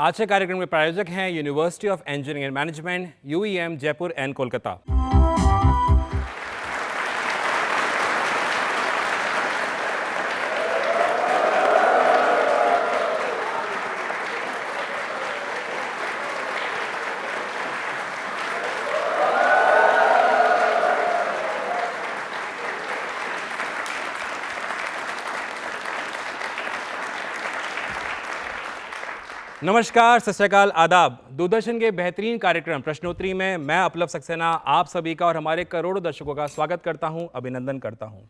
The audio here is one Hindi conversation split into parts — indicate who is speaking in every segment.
Speaker 1: आज के कार्यक्रम के प्रायोजक हैं university of engineering and management, UEM, Jaipur and Kolkata. नमस्कार, सत श्री अकाल, आदाब। दूरदर्शन के बेहतरीन कार्यक्रम प्रश्नोत्तरी में मैं अपलव सक्सेना आप सभी का और हमारे करोड़ों दर्शकों का स्वागत करता हूं, अभिनंदन करता हूं।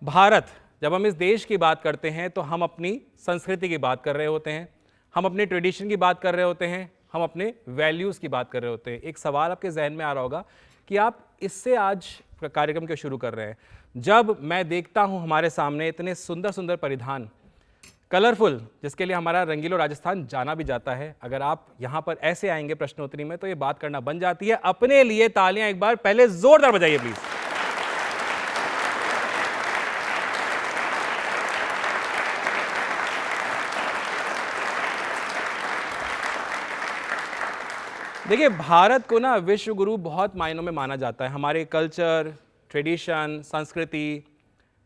Speaker 1: भारत, जब हम इस देश की बात करते हैं तो हम अपनी संस्कृति की बात कर रहे होते हैं, हम अपने ट्रेडिशन की बात कर रहे होते हैं, हम अपने वैल्यूज़ की बात कर रहे होते हैं। एक सवाल आपके जहन में आ रहा होगा कि आप इससे आज कार्यक्रम क्यों शुरू कर रहे हैं। जब मैं देखता हूँ हमारे सामने इतने सुंदर सुंदर परिधान, कलरफुल, जिसके लिए हमारा रंगीलो राजस्थान जाना भी जाता है, अगर आप यहाँ पर ऐसे आएंगे प्रश्नोत्तरी में तो ये बात करना बन जाती है। अपने लिए तालियां एक बार पहले जोरदार बजाइए प्लीज। देखिए, भारत को ना विश्व गुरु बहुत मायनों में माना जाता है। हमारे कल्चर, ट्रेडिशन, संस्कृति,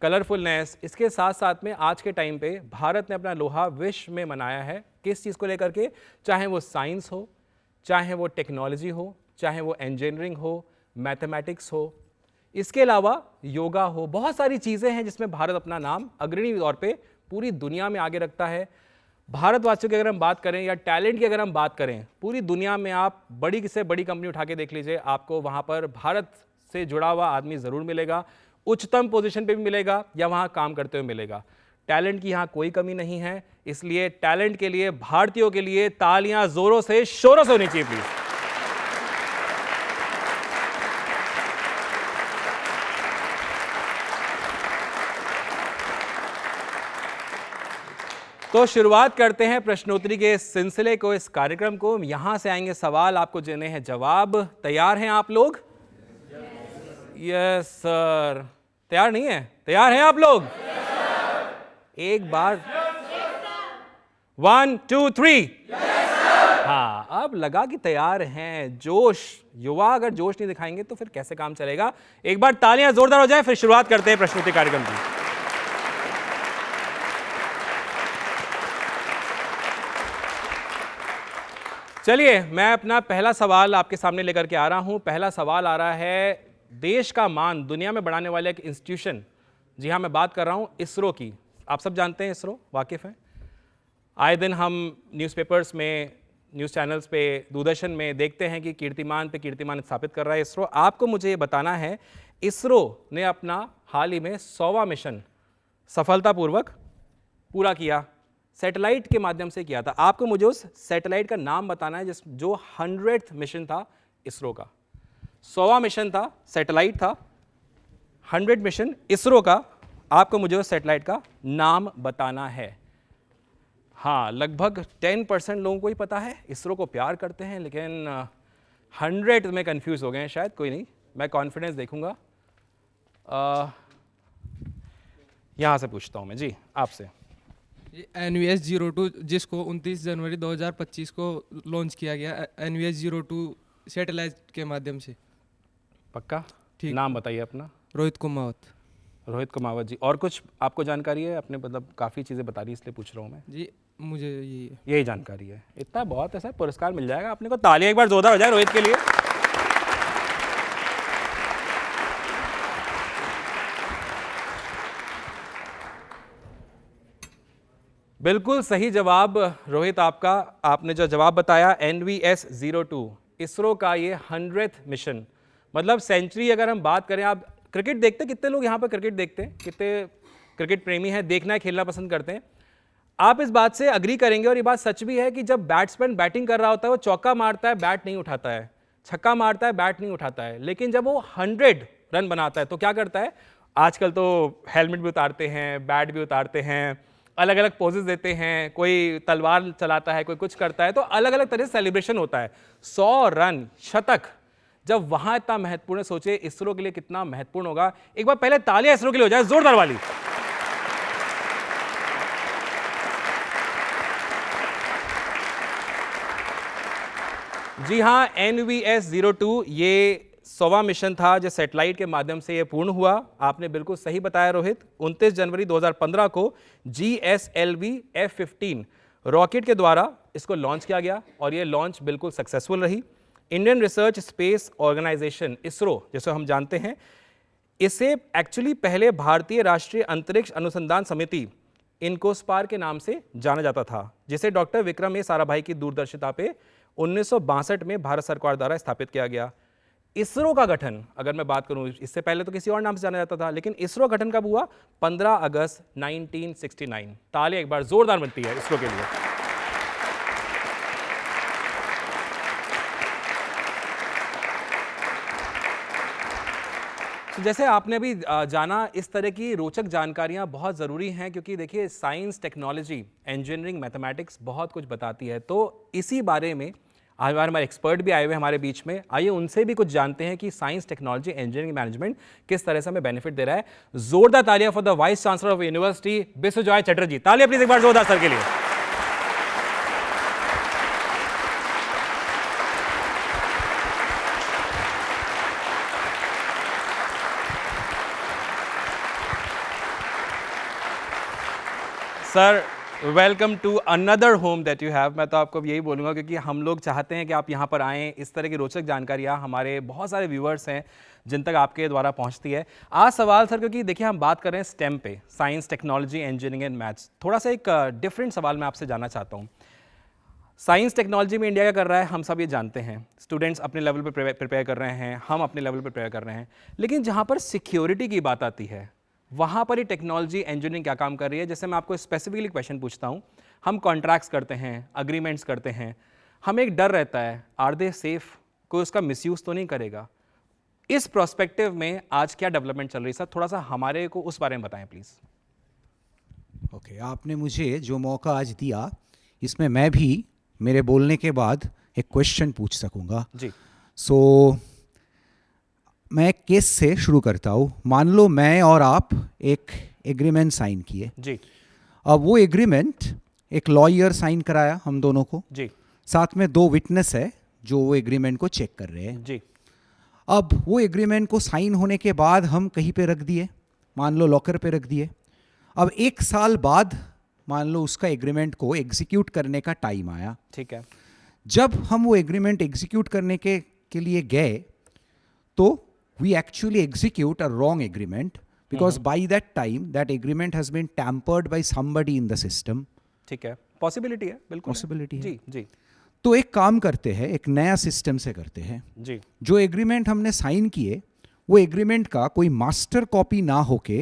Speaker 1: कलरफुलनेस, इसके साथ साथ में आज के टाइम पे भारत ने अपना लोहा विश्व में मनाया है। किस चीज़ को लेकर के? चाहे वो साइंस हो, चाहे वो टेक्नोलॉजी हो, चाहे वो इंजीनियरिंग हो, मैथमेटिक्स हो, इसके अलावा योगा हो, बहुत सारी चीज़ें हैं जिसमें भारत अपना नाम अग्रणी तौर पे पूरी दुनिया में आगे रखता है। भारतवासियों की अगर हम बात करें या टैलेंट की अगर हम बात करें, पूरी दुनिया में आप बड़ी से बड़ी कंपनी उठा के देख लीजिए, आपको वहाँ पर भारत से जुड़ा हुआ आदमी ज़रूर मिलेगा, उच्चतम पोजीशन पे भी मिलेगा या वहां काम करते हुए मिलेगा। टैलेंट की यहां कोई कमी नहीं है, इसलिए टैलेंट के लिए, भारतीयों के लिए तालियां जोरों से, शोरों से होनी चाहिए प्लीज। तो शुरुआत करते हैं प्रश्नोत्तरी के सिलसिले को, इस कार्यक्रम को। यहां से आएंगे सवाल, आपको देने हैं जवाब। तैयार हैं आप लोग? Yes sir. तैयार नहीं है? तैयार हैं आप लोग? एक बार 1 2 3। हाँ, अब लगा कि तैयार हैं। जोश, युवा अगर जोश नहीं दिखाएंगे तो फिर कैसे काम चलेगा। एक बार तालियां जोरदार हो जाए, फिर शुरुआत करते हैं प्रश्नोत्तरी कार्यक्रम की। चलिए, मैं अपना पहला सवाल आपके सामने लेकर के आ रहा हूं। पहला सवाल आ रहा है देश का मान दुनिया में बढ़ाने वाले एक इंस्टीट्यूशन, जी हाँ, मैं बात कर रहा हूं इसरो की। आप सब जानते हैं इसरो, वाकिफ हैं। आए दिन हम न्यूज़पेपर्स में, न्यूज़ चैनल्स पे, दूरदर्शन में देखते हैं कि कीर्तिमान पे कीर्तिमान स्थापित कर रहा है इसरो। आपको मुझे ये बताना है, इसरो ने अपना हाल ही में 100वां मिशन सफलतापूर्वक पूरा किया, सैटेलाइट के माध्यम से किया था। आपको मुझे उस सैटेलाइट का नाम बताना है जो 100th मिशन था इसरो का। 100वां मिशन था, सैटेलाइट था, 100 मिशन इसरो का। आपको मुझे उस सैटेलाइट का नाम बताना है। हाँ, लगभग 10% लोगों को ही पता है। इसरो को प्यार करते हैं, लेकिन 100 में कंफ्यूज हो गए हैं शायद। कोई नहीं, मैं कॉन्फिडेंस देखूंगा। यहां से पूछता हूं मैं जी आपसे।
Speaker 2: NVS-02, जिसको 29 जनवरी 2025 को लॉन्च किया गया, NVS-02 सैटेलाइट के माध्यम से।
Speaker 1: पक्का?
Speaker 2: ठीक।
Speaker 1: नाम बताइए अपना।
Speaker 2: रोहित कुमावत।
Speaker 1: रोहित कुमावत जी। और कुछ आपको जानकारी है? अपने मतलब काफ़ी चीज़ें बता रही, इसलिए पूछ रहा हूँ मैं
Speaker 2: जी। मुझे
Speaker 1: यही जानकारी है। इतना बहुत है सर, पुरस्कार मिल जाएगा अपने को। तालियां एक बार जोरदार हो जाए रोहित के लिए। बिल्कुल सही जवाब रोहित आपका। आपने जो जवाब बताया, NVS-02 इसरो का ये 100th मिशन, मतलब सेंचुरी। अगर हम बात करें, आप क्रिकेट देखते हैं? कितने लोग यहाँ पर क्रिकेट देखते हैं? कितने क्रिकेट प्रेमी हैं, देखना है, खेलना पसंद करते हैं? आप इस बात से अग्री करेंगे, और ये बात सच भी है कि जब बैट्समैन बैटिंग कर रहा होता है, वो चौका मारता है, बैट नहीं उठाता है, छक्का मारता है, बैट नहीं उठाता है। लेकिन जब वो 100 रन बनाता है तो क्या करता है? आजकल तो हेलमेट भी उतारते हैं, बैट भी उतारते हैं, अलग अलग पोजेस देते हैं, कोई तलवार चलाता है, कोई कुछ करता है, तो अलग अलग तरह से सेलिब्रेशन होता है। 100 रन, शतक, जब वहां इतना महत्वपूर्ण, सोचे इसरो के लिए कितना महत्वपूर्ण होगा। एक बार पहले तालियां इसरो के लिए हो जाए जोरदार वाली। जी हाँ, NVS-02 ये 100वां मिशन था जो सैटेलाइट के माध्यम से ये पूर्ण हुआ। आपने बिल्कुल सही बताया रोहित। 29 जनवरी 2015 को GSLV F-15 रॉकेट के द्वारा इसको लॉन्च किया गया और ये लॉन्च बिल्कुल सक्सेसफुल रही। Indian research space organisation ISRO, जैसे हम जानते हैं, इसे एक्चुअली पहले भारतीय राष्ट्रीय अंतरिक्ष अनुसंधान समिति इनकोस्पार के नाम से जाना जाता था, जिसे डॉक्टर विक्रम ए साराभाई की दूरदर्शिता पे 1962 में भारत सरकार द्वारा स्थापित किया गया। इसरो का गठन, अगर मैं बात करूं, इससे पहले तो किसी और नाम से जाना जाता था, लेकिन इसरो गठन कब हुआ? 15 अगस्त 1969। तालियां एक बार जोरदार बनती है इसरो के लिए। तो जैसे आपने भी जाना, इस तरह की रोचक जानकारियां बहुत ज़रूरी हैं, क्योंकि देखिए साइंस, टेक्नोलॉजी, इंजीनियरिंग, मैथमेटिक्स बहुत कुछ बताती है। तो इसी बारे में आज हमारे एक्सपर्ट भी आए हुए हमारे बीच में। आइए उनसे भी कुछ जानते हैं कि साइंस, टेक्नोलॉजी, इंजीनियरिंग, मैनेजमेंट किस तरह से हमें बेनिफिट दे रहा है। जोरदार तालियां for the vice chancellor of university Biswajoy Chatterjee. तालियां प्लीज एक बार जोरदार सर के लिए। Sir, welcome to another home that you have. मैं तो आपको यही बोलूँगा, क्योंकि हम लोग चाहते हैं कि आप यहाँ पर आएँ। इस तरह की रोचक जानकारियाँ हमारे बहुत सारे व्यूअर्स हैं जिन तक आपके द्वारा पहुँचती है। आज सवाल सर, क्योंकि देखिए हम बात कर रहे हैं स्टेम पे, science, technology, engineering and maths. थोड़ा सा एक डिफरेंट सवाल मैं आपसे जानना चाहता हूँ। साइंस टेक्नोलॉजी में इंडिया क्या कर रहा है, हम सब ये जानते हैं। स्टूडेंट्स अपने लेवल पर प्रिपेयर कर रहे हैं, हम अपने लेवल पर प्रिपेयर कर रहे हैं। लेकिन जहाँ पर सिक्योरिटी की बात आती है, वहाँ पर ही टेक्नोलॉजी, इंजीनियरिंग क्या काम कर रही है? जैसे मैं आपको स्पेसिफिकली क्वेश्चन पूछता हूँ, हम कॉन्ट्रैक्ट्स करते हैं, अग्रीमेंट्स करते हैं, हमें एक डर रहता है, आर दे सेफ, कोई उसका मिसयूज़ तो नहीं करेगा? इस प्रोस्पेक्टिव में आज क्या डेवलपमेंट चल रही है सर? थोड़ा सा हमारे को उस बारे में बताएं प्लीज़।
Speaker 3: ओके, आपने मुझे जो मौका आज दिया, इसमें मैं भी मेरे बोलने के बाद एक क्वेश्चन पूछ सकूंगा
Speaker 1: जी।
Speaker 3: सो मैं एक केस से शुरू करता हूँ। मान लो मैं और आप एक एग्रीमेंट साइन किए
Speaker 1: जी।
Speaker 3: अब वो एग्रीमेंट एक लॉयर साइन कराया हम दोनों को
Speaker 1: जी।
Speaker 3: साथ में 2 विटनेस है जो वो एग्रीमेंट को चेक कर रहे हैं
Speaker 1: जी।
Speaker 3: अब वो एग्रीमेंट को साइन होने के बाद हम कहीं पे रख दिए, मान लो लॉकर पे रख दिए। अब 1 साल बाद मान लो उसका एग्रीमेंट को एग्जीक्यूट करने का टाइम आया।
Speaker 1: ठीक है।
Speaker 3: जब हम वो एग्रीमेंट एग्जीक्यूट करने के लिए गए तो we actually execute a wrong agreement because by that time that agreement has been tampered by somebody in the system.
Speaker 1: ठीक है, पॉसिबिलिटी है, बिल्कुल
Speaker 3: पॉसिबिलिटी है।
Speaker 1: जी। जी।
Speaker 3: तो एक काम करते हैं, एक नया सिस्टम से करते हैं
Speaker 1: जी।
Speaker 3: जो एग्रीमेंट हमने साइन किए वो एग्रीमेंट का कोई मास्टर कॉपी ना होके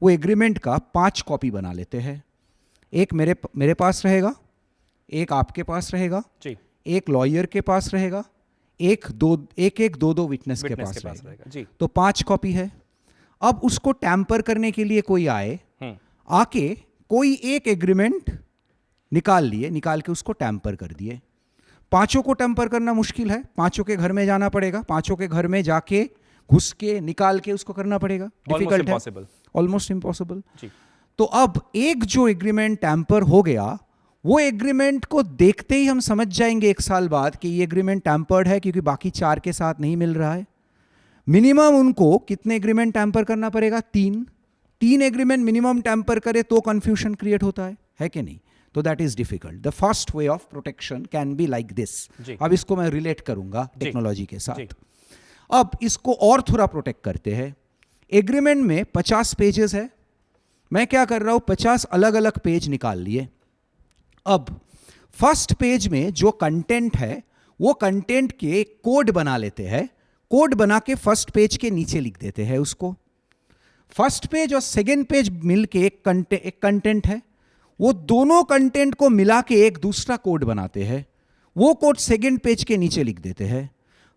Speaker 3: वो एग्रीमेंट का 5 कॉपी बना लेते हैं। एक मेरे पास रहेगा, एक आपके पास रहेगा
Speaker 1: जी।
Speaker 3: एक लॉयर के पास रहेगा, एक दो विटनेस के पास रहेगा।
Speaker 1: जी।
Speaker 3: तो 5 कॉपी है। अब उसको टैम्पर करने के लिए कोई आए, आके कोई एक एग्रीमेंट निकाल के उसको टैम्पर कर दिए। 5 को टैम्पर करना मुश्किल है, 5 के घर में जाना पड़ेगा, 5 के घर में जाके घुस के निकाल के उसको करना पड़ेगा। डिफिकल्ट है, ऑलमोस्ट इम्पॉसिबल। तो अब एक जो एग्रीमेंट टैम्पर हो गया, वो एग्रीमेंट को देखते ही हम समझ जाएंगे 1 साल बाद कि ये एग्रीमेंट टैम्पर्ड है, क्योंकि बाकी 4 के साथ नहीं मिल रहा है। मिनिमम उनको कितने एग्रीमेंट टैम्पर करना पड़ेगा? 3 एग्रीमेंट मिनिमम टैम्पर करे तो कंफ्यूजन क्रिएट होता है कि नहीं? तो that is difficult. The first way of protection can be like this. अब इसको मैं रिलेट करूंगा टेक्नोलॉजी के साथ। अब इसको और थोड़ा प्रोटेक्ट करते हैं। एग्रीमेंट में 50 पेजेस है, मैं क्या कर रहा हूं, 50 अलग अलग पेज निकाल लिए। अब फर्स्ट पेज में जो कंटेंट है वो कंटेंट के कोड बना लेते हैं, कोड बना के फर्स्ट पेज के नीचे लिख देते हैं उसको। फर्स्ट पेज और सेकेंड पेज मिलके एक कंटेंट है, वो दोनों कंटेंट को मिला के एक दूसरा कोड बनाते हैं, वो कोड सेकेंड पेज के नीचे लिख देते हैं।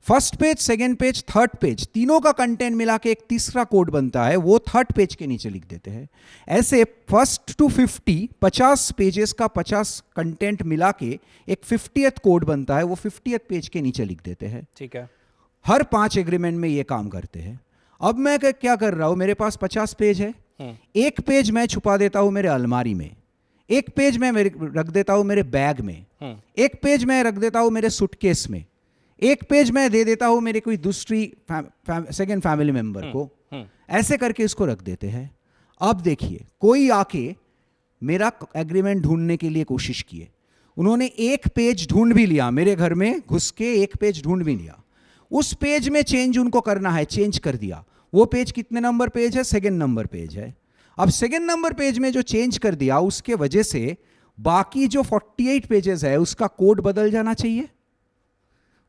Speaker 3: First page, second page, third page, तीनों का कंटेंट मिला के एक तीसरा कोड बनता है, वो थर्ड पेज के नीचे लिख देते हैं। ऐसे फर्स्ट टू 50 पेजेस का 50 कंटेंट मिला के एक 50th कोड बनता है, वो 50th पेज के नीचे लिख देते हैं।
Speaker 1: ठीक है।
Speaker 3: हर 5 एग्रीमेंट में ये काम करते हैं। अब मैं क्या कर रहा हूं, मेरे पास 50 पेज है, एक पेज मैं छुपा देता हूं मेरे अलमारी में, एक पेज मैं रख देता हूं मेरे बैग में, एक पेज मैं रख देता हूं मेरे सूटकेस में, एक पेज मैं दे देता हूं मेरे कोई दूसरी सेकंड फैमिली मेंबर को, ऐसे करके इसको रख देते हैं। अब देखिए, कोई आके मेरा एग्रीमेंट ढूंढने के लिए कोशिश किए, उन्होंने एक पेज ढूंढ भी लिया, मेरे घर में घुस के एक पेज ढूंढ भी लिया, उस पेज में चेंज उनको करना है, चेंज कर दिया। वो पेज कितने नंबर पेज है? सेकंड नंबर पेज है। अब सेकंड नंबर पेज में जो चेंज कर दिया, उसके वजह से बाकी जो 48 पेजेस है उसका कोड बदल जाना चाहिए।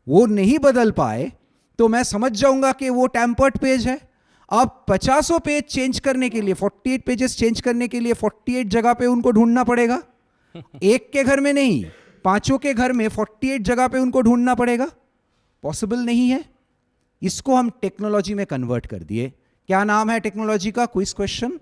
Speaker 3: वो नहीं बदल पाए तो मैं समझ जाऊंगा कि वो टैम्पर्ड पेज है। अब 50 पेज चेंज करने के लिए, 48 पेजेस चेंज करने के लिए 48 जगह पे उनको ढूंढना पड़ेगा। एक के घर में नहीं, 5 के घर में 48 जगह पे उनको ढूंढना पड़ेगा। पॉसिबल नहीं है। इसको हम टेक्नोलॉजी में कन्वर्ट कर दिए। क्या नाम है टेक्नोलॉजी का? Quiz question.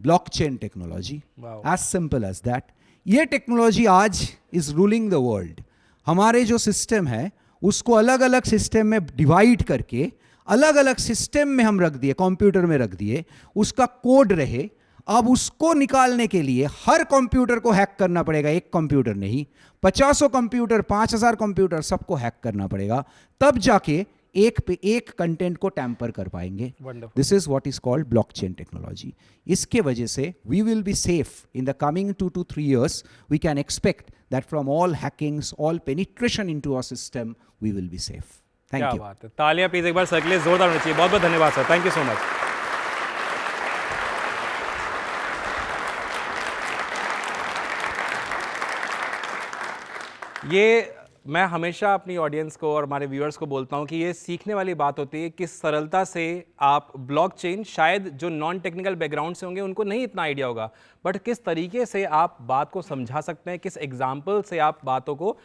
Speaker 3: Blockchain technology. As simple as that. ये टेक्नोलॉजी आज इज रूलिंग द वर्ल्ड। हमारे जो सिस्टम है उसको अलग अलग सिस्टम में डिवाइड करके अलग अलग सिस्टम में हम रख दिए, कंप्यूटर में रख दिए, उसका कोड रहे। अब उसको निकालने के लिए हर कंप्यूटर को हैक करना पड़ेगा, एक कंप्यूटर नहीं, 50 कंप्यूटर, 5000 कंप्यूटर, सबको हैक करना पड़ेगा, तब जाके एक पे एक कंटेंट को टैम्पर कर पाएंगे। This is what is called blockchain technology. इसके वजह से we will be safe in the coming 2 to 3 years. We can expect that from all hackings, all penetration into our system, we will be safe. Thank
Speaker 1: क्या
Speaker 3: you.
Speaker 1: बात है, तालियां प्लीज एक बार सर के लिए जोरदार होनी चाहिए। बहुत बहुत धन्यवाद sir, thank you so much. ये मैं हमेशा अपनी ऑडियंस को और हमारे व्यूअर्स को बोलता हूं कि ये सीखने वाली बात होती है, किस सरलता से आप ब्लॉकचेन, शायद जो नॉन टेक्निकल बैकग्राउंड से होंगे उनको नहीं इतना आइडिया होगा, बट किस तरीके से आप बात को समझा सकते हैं, किस एग्जाम्पल से आप बातों को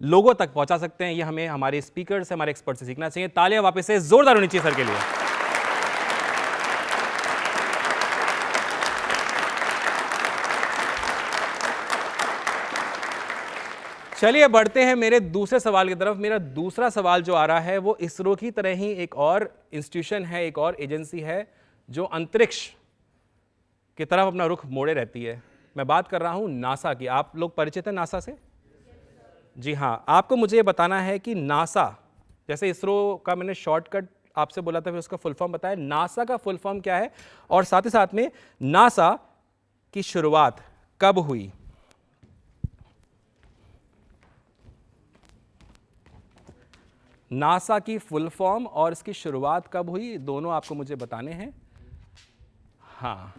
Speaker 1: लोगों तक पहुंचा सकते हैं, ये हमें हमारे स्पीकर से, हमारे एक्सपर्ट से सीखना चाहिए। तालियां वापस से जोरदार होनी चाहिए सर के लिए। चलिए बढ़ते हैं मेरे दूसरे सवाल की तरफ। मेरा दूसरा सवाल जो आ रहा है वो इसरो की तरह ही एक और इंस्टीट्यूशन है, एक और एजेंसी है जो अंतरिक्ष की तरफ अपना रुख मोड़े रहती है। मैं बात कर रहा हूं नासा की। आप लोग परिचित हैं नासा से? जी हाँ। आपको मुझे ये बताना है कि नासा, जैसे इसरो का मैंने शॉर्टकट आपसे बोला था, फिर उसका फुल फॉर्म बताया, नासा का फुल फॉर्म क्या है, और साथ ही साथ में नासा की शुरुआत कब हुई? नासा की फुल फॉर्म और इसकी शुरुआत कब हुई, दोनों आपको मुझे बताने हैं। हाँ,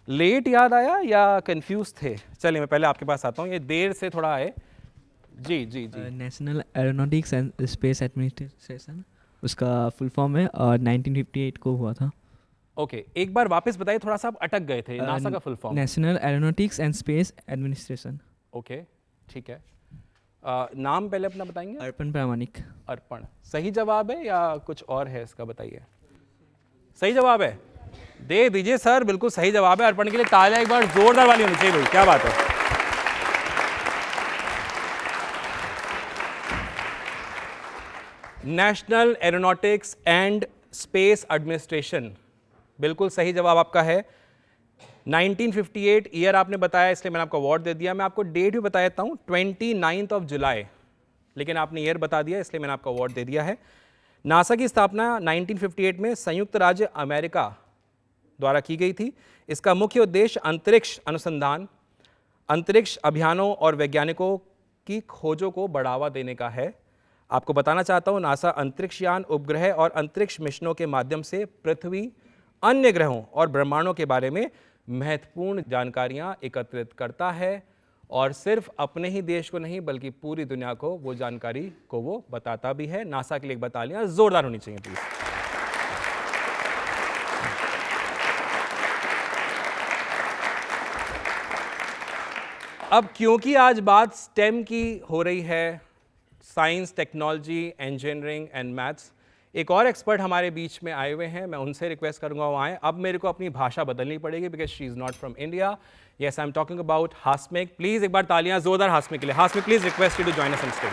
Speaker 1: लेट याद आया या कंफ्यूज थे? चलिए मैं पहले आपके पास आता हूँ, ये देर से थोड़ा आए। जी जी जी।
Speaker 4: National Aeronautics and Space Administration, उसका फुल फॉर्म है, और 1958 को हुआ था।
Speaker 1: ओके, एक बार वापस बताइए, थोड़ा सा आप अटक गए थे। नासा का full form?
Speaker 4: National Aeronautics and Space administration.
Speaker 1: Okay, ठीक है। नाम पहले अपना बताएंगे।
Speaker 4: अर्पण प्रामाणिक।
Speaker 1: अर्पण सही जवाब है या कुछ और है इसका, बताइए। सही जवाब है, दे दीजिए सर, बिल्कुल सही जवाब है। अर्पण के लिए तालियां एक बार जोरदार वाली होनी चाहिए भाई, क्या बात है। National Aeronautics and Space administration, बिल्कुल सही जवाब आपका है। 1958 ईयर आपने बताया, इसलिए मैंने आपको अवार्ड दे दिया। मैं आपको डेट भी बता देता हूँ, 29 जुलाई, लेकिन आपने ईयर बता दिया, इसलिए मैंने आपको अवार्ड दे दिया है। नासा की स्थापना 1958 में संयुक्त राज्य अमेरिका द्वारा की गई थी। इसका मुख्य उद्देश्य अंतरिक्ष अनुसंधान, अंतरिक्ष अभियानों और वैज्ञानिकों की खोजों को बढ़ावा देने का है। आपको बताना चाहता हूँ, नासा अंतरिक्ष यान, उपग्रह और अंतरिक्ष मिशनों के माध्यम से पृथ्वी, अन्य ग्रहों और ब्रह्मांडों के बारे में महत्वपूर्ण जानकारियां एकत्रित करता है, और सिर्फ अपने ही देश को नहीं बल्कि पूरी दुनिया को वो जानकारी को वो बताता भी है। नासा के लिए एक बार तालियां जोरदार होनी चाहिए प्लीज। अब क्योंकि आज बात स्टेम की हो रही है, science, technology, engineering and maths, एक और एक्सपर्ट हमारे बीच में आए हुए हैं। मैं उनसे रिक्वेस्ट करूंगा वो आए। अब मेरे को अपनी भाषा बदलनी पड़ेगी because she is not from India. Yes, I am talking about Hasmik. Please एक बार तालियां जोरदार हास्मिक के लिए। Hasmik, please request you to join us on stage.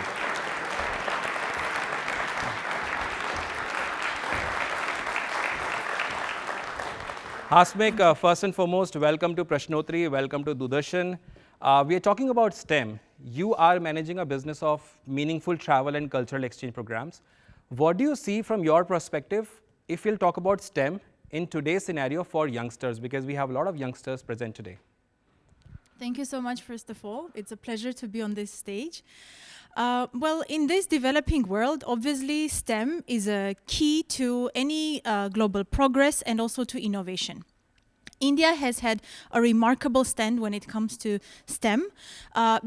Speaker 1: Hasmik, first and foremost, welcome to Prashnottari, welcome to Doordarshan. We are talking about STEM. you are managing a business of meaningful travel and cultural exchange programs. What do you see from your perspective if we'll talk about STEM in today's scenario for youngsters, because we have a lot of youngsters present today?
Speaker 5: Thank you so much, first of all. It's a pleasure to be on this stage. Well, in this developing world, obviously STEM is a key to any global progress and also to innovation. India has had a remarkable stand when it comes to STEM,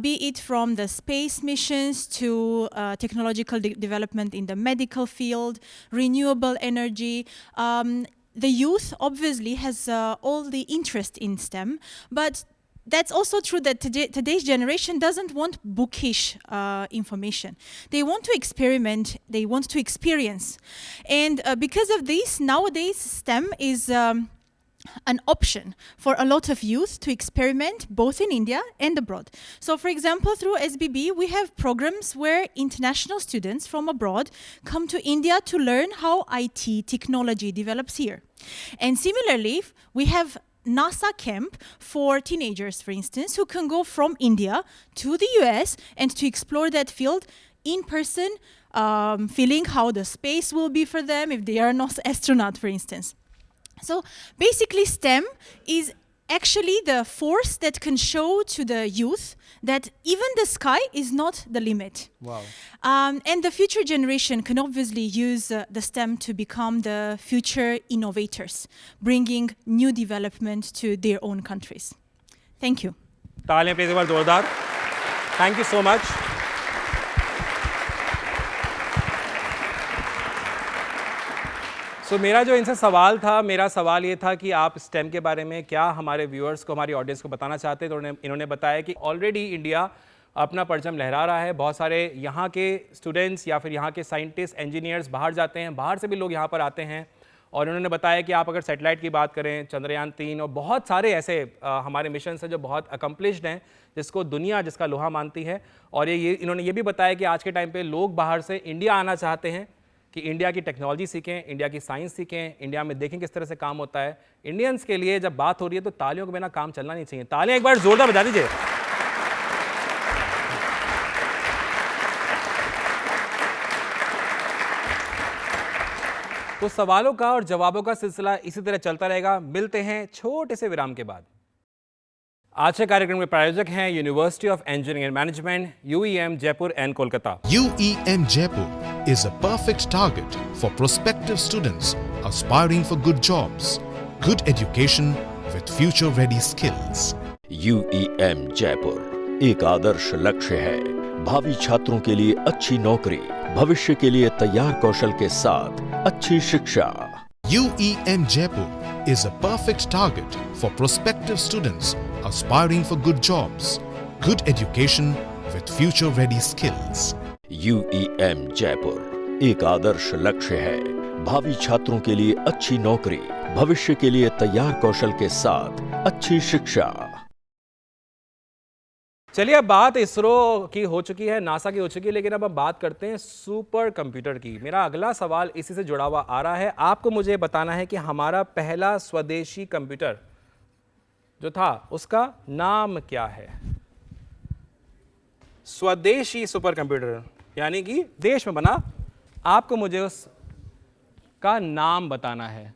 Speaker 5: be it from the space missions to technological development in the medical field, renewable energy. The youth obviously has all the interest in STEM, but that's also true that today's generation doesn't want bookish information. They want to experiment, they want to experience. And because of this, nowadays STEM is an option for a lot of youth to experiment both in India and abroad. So for example, through SBB, we have programs where international students from abroad come to India to learn how IT technology develops here. And similarly, we have NASA camp for teenagers, for instance, who can go from India to the US and to explore that field in person, feeling how the space will be for them if they are not astronaut, for instance. So basically STEM is actually the force that can show to the youth that even the sky is not the limit.
Speaker 1: Wow.
Speaker 5: And the future generation can obviously use the STEM to become the future innovators, bringing new development to their own countries. Thank you.
Speaker 1: तालियां प्लीज एक बार जोरदार. Thank you so much. So, मेरा जो इनसे सवाल था, मेरा सवाल ये था कि आप STEM के बारे में क्या हमारे व्यूअर्स को, हमारी ऑडियंस को बताना चाहते हैं. तो इन्होंने बताया कि ऑलरेडी इंडिया अपना परचम लहरा रहा है. बहुत सारे यहाँ के स्टूडेंट्स या फिर यहाँ के साइंटिस्ट, इंजीनियर्स बाहर जाते हैं, बाहर से भी लोग यहाँ पर आते हैं. और उन्होंने बताया कि आप अगर सैटेलाइट की बात करें, चंद्रयान 3 और बहुत सारे ऐसे हमारे मिशन हैं जो बहुत अकम्पलिश्ड हैं, जिसको दुनिया जिसका लोहा मानती है. और इन्होंने ये भी बताया कि आज के टाइम पे लोग बाहर से इंडिया आना चाहते हैं कि इंडिया की टेक्नोलॉजी सीखें, इंडिया की साइंस सीखें, इंडिया में देखें किस तरह से काम होता है. इंडियंस के लिए जब बात हो रही है तो तालियों के बिना काम चलना नहीं चाहिए. तालियां एक बार जोरदार बजा दीजिए. तो सवालों का और जवाबों का सिलसिला इसी तरह चलता रहेगा. मिलते हैं छोटे से विराम के बाद. आज के कार्यक्रम के प्रायोजक हैं university of engineering and management, UEM Jaipur and Kolkata.
Speaker 6: UEM Jaipur is a perfect target for prospective students aspiring for good jobs, good education with future-ready skills.
Speaker 7: UEM Jaipur एक आदर्श लक्ष्य है. भावी छात्रों के लिए अच्छी नौकरी, भविष्य के लिए तैयार कौशल के साथ अच्छी शिक्षा.
Speaker 6: UEM Jaipur is a perfect target for prospective students aspiring for good jobs, good education with future-ready skills.
Speaker 7: UEM Jaipur एक आदर्श लक्ष्य है. भावी छात्रों के लिए अच्छी नौकरी, भविष्य के लिए तैयार कौशल के साथ अच्छी शिक्षा.
Speaker 1: चलिए, अब बात इसरो की हो चुकी है, नासा की हो चुकी है, लेकिन अब हम बात करते हैं सुपर कंप्यूटर की. मेरा अगला सवाल इसी से जुड़ा हुआ आ रहा है. आपको मुझे बताना है कि हमारा पहला स्वदेशी कंप्यूटर जो था उसका नाम क्या है. स्वदेशी सुपर कंप्यूटर यानी कि देश में बना. आपको मुझे उसका नाम बताना है.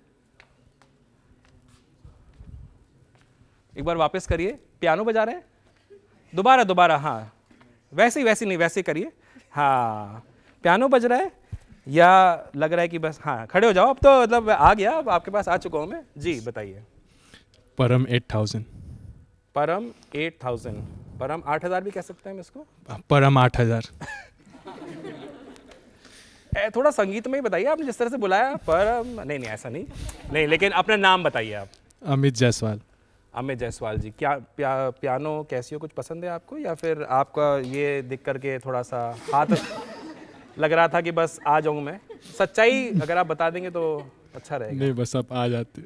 Speaker 1: एक बार वापस करिए. पियानो बजा रहे हैं? दोबारा. हाँ, वैसे नहीं, वैसे करिए. हाँ, पियानो बज रहा है या लग रहा है कि बस. हाँ, खड़े हो जाओ. अब तो मतलब आ गया, अब आपके पास आ चुका हूं मैं. जी बताइए.
Speaker 8: परम 8000.
Speaker 1: परम 8000. परम 8000 भी कह सकते हैं हम इसको.
Speaker 8: परम 8000.
Speaker 1: थोड़ा संगीत में ही बताइए. आपने जिस तरह से बुलाया परम. नहीं ऐसा नहीं, लेकिन अपना नाम बताइए आप.
Speaker 8: अमित जायसवाल.
Speaker 1: अमित जायसवाल जी. क्या पियानो कैसियो कुछ पसंद है आपको, या फिर आपका ये देख करके थोड़ा सा हाथ लग रहा था कि बस आ जाऊं मैं? सच्चाई अगर आप बता देंगे तो अच्छा रहेगा.
Speaker 8: नहीं, बस आप आ जाते.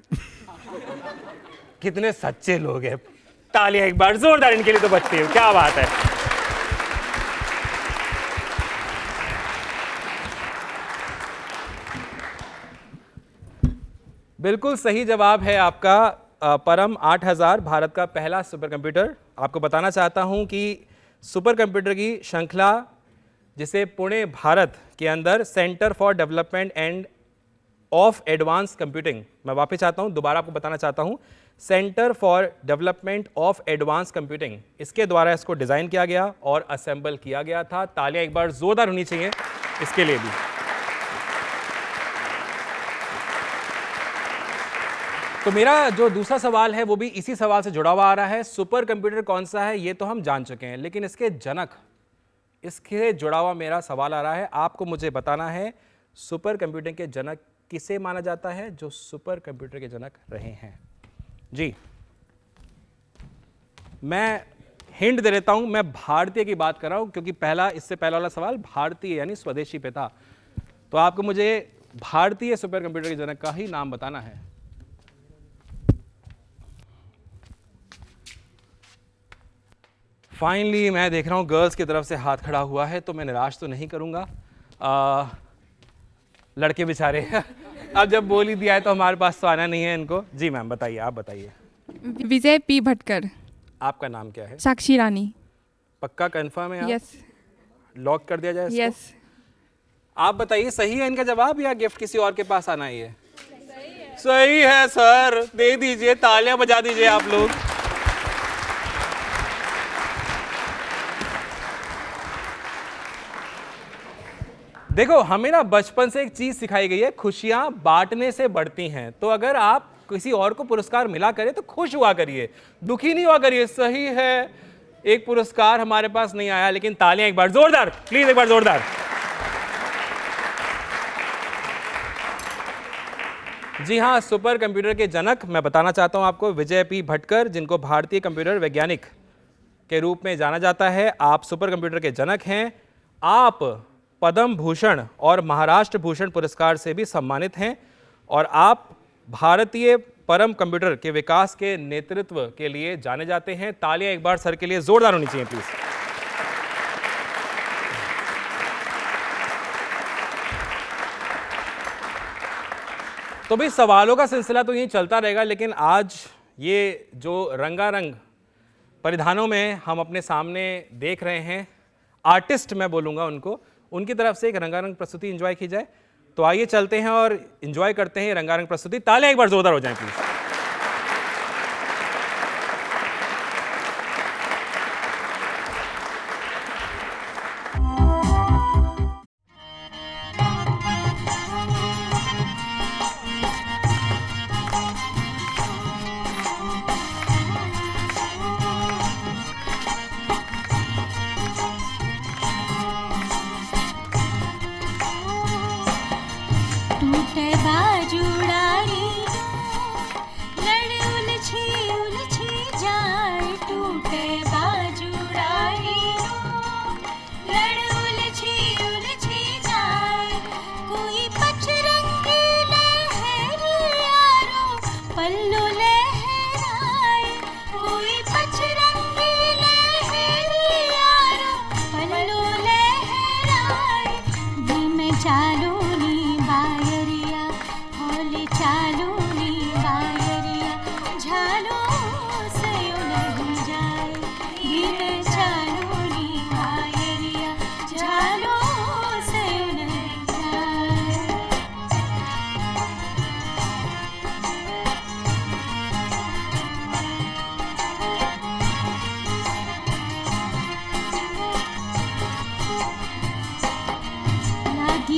Speaker 1: कितने सच्चे लोग हैं. तालियां एक बार जोरदार इनके लिए तो बजती है. क्या बात है. बिल्कुल सही जवाब है आपका. परम 8000 भारत का पहला सुपर कंप्यूटर. आपको बताना चाहता हूं कि सुपर कंप्यूटर की श्रृंखला जिसे पुणे भारत के अंदर centre for development end of advance computing, मैं वापस चाहता हूं, दोबारा आपको बताना चाहता हूं, centre for development of advance computing, इसके द्वारा इसको डिज़ाइन किया गया और असेंबल किया गया था। तालियां एक बार जोरदार होनी चाहिए इसके लिए भी। तो मेरा जो दूसरा सवाल है वो भी इसी सवाल से जुड़ा हुआ आ रहा है। सुपर कंप्यूटर कौन सा है ये तो हम जान चुके हैं, लेकिन इसके जनक, इसके जुड़ा हुआ मेरा सवाल आ रहा है। आपको मुझे बताना है सुपर कंप्यूटिंग के जनक किसे माना जाता है, जो सुपर कंप्यूटर के जनक रहे हैं। जी, मैं हिंट दे देता हूं, मैं भारतीय की बात कर रहा हूं, क्योंकि इससे पहला वाला सवाल भारतीय यानी स्वदेशी पे था। तो आपको मुझे भारतीय सुपर कंप्यूटर के जनक का ही नाम बताना है। फाइनली मैं देख रहा हूँ गर्ल्स की तरफ से हाथ खड़ा हुआ है, तो मैं निराश तो नहीं करूँगा। लड़के बेचारे अब जब बोल ही दिया है तो हमारे पास तो आना नहीं है इनको। जी मैम बताइए, आप बताइए।
Speaker 9: विजय पी भटकर।
Speaker 1: आपका नाम क्या है?
Speaker 9: साक्षी रानी।
Speaker 1: पक्का कंफर्म है आप?
Speaker 9: यस।
Speaker 1: लॉक कर दिया जाए इसको?
Speaker 9: यस।
Speaker 1: आप बताइए सही है इनका जवाब या गिफ्ट किसी और के पास आना ही है? सही है सर, दे दीजिए, तालियां बजा दीजिए आप लोग। देखो, हमें ना बचपन से एक चीज सिखाई गई है, खुशियां बांटने से बढ़ती हैं। तो अगर आप किसी और को पुरस्कार मिला करें तो खुश हुआ करिए, दुखी नहीं हुआ करिए। सही है, एक पुरस्कार हमारे पास नहीं आया, लेकिन तालियां एक बार जोरदार, प्लीज एक बार जोरदार। जी हाँ, सुपर कंप्यूटर के जनक मैं बताना चाहता हूं आपको, विजय पी भटकर, जिनको भारतीय कंप्यूटर वैज्ञानिक के रूप में जाना जाता है। आप सुपर कंप्यूटर के जनक हैं। आप पद्म भूषण और महाराष्ट्र भूषण पुरस्कार से भी सम्मानित हैं, और आप भारतीय परम कंप्यूटर के विकास के नेतृत्व के लिए जाने जाते हैं। तालियां एक बार सर के लिए जोरदार होनी चाहिए प्लीज। तो भी सवालों का सिलसिला तो यहीं चलता रहेगा, लेकिन आज ये जो रंगारंग परिधानों में हम अपने सामने देख रहे हैं, आर्टिस्ट मैं बोलूँगा उनको, उनकी तरफ से एक रंगारंग प्रस्तुति एंजॉय की जाए। तो आइए चलते हैं और एंजॉय करते हैं रंगारंग प्रस्तुति। तालियां एक बार जोरदार हो जाएं प्लीज।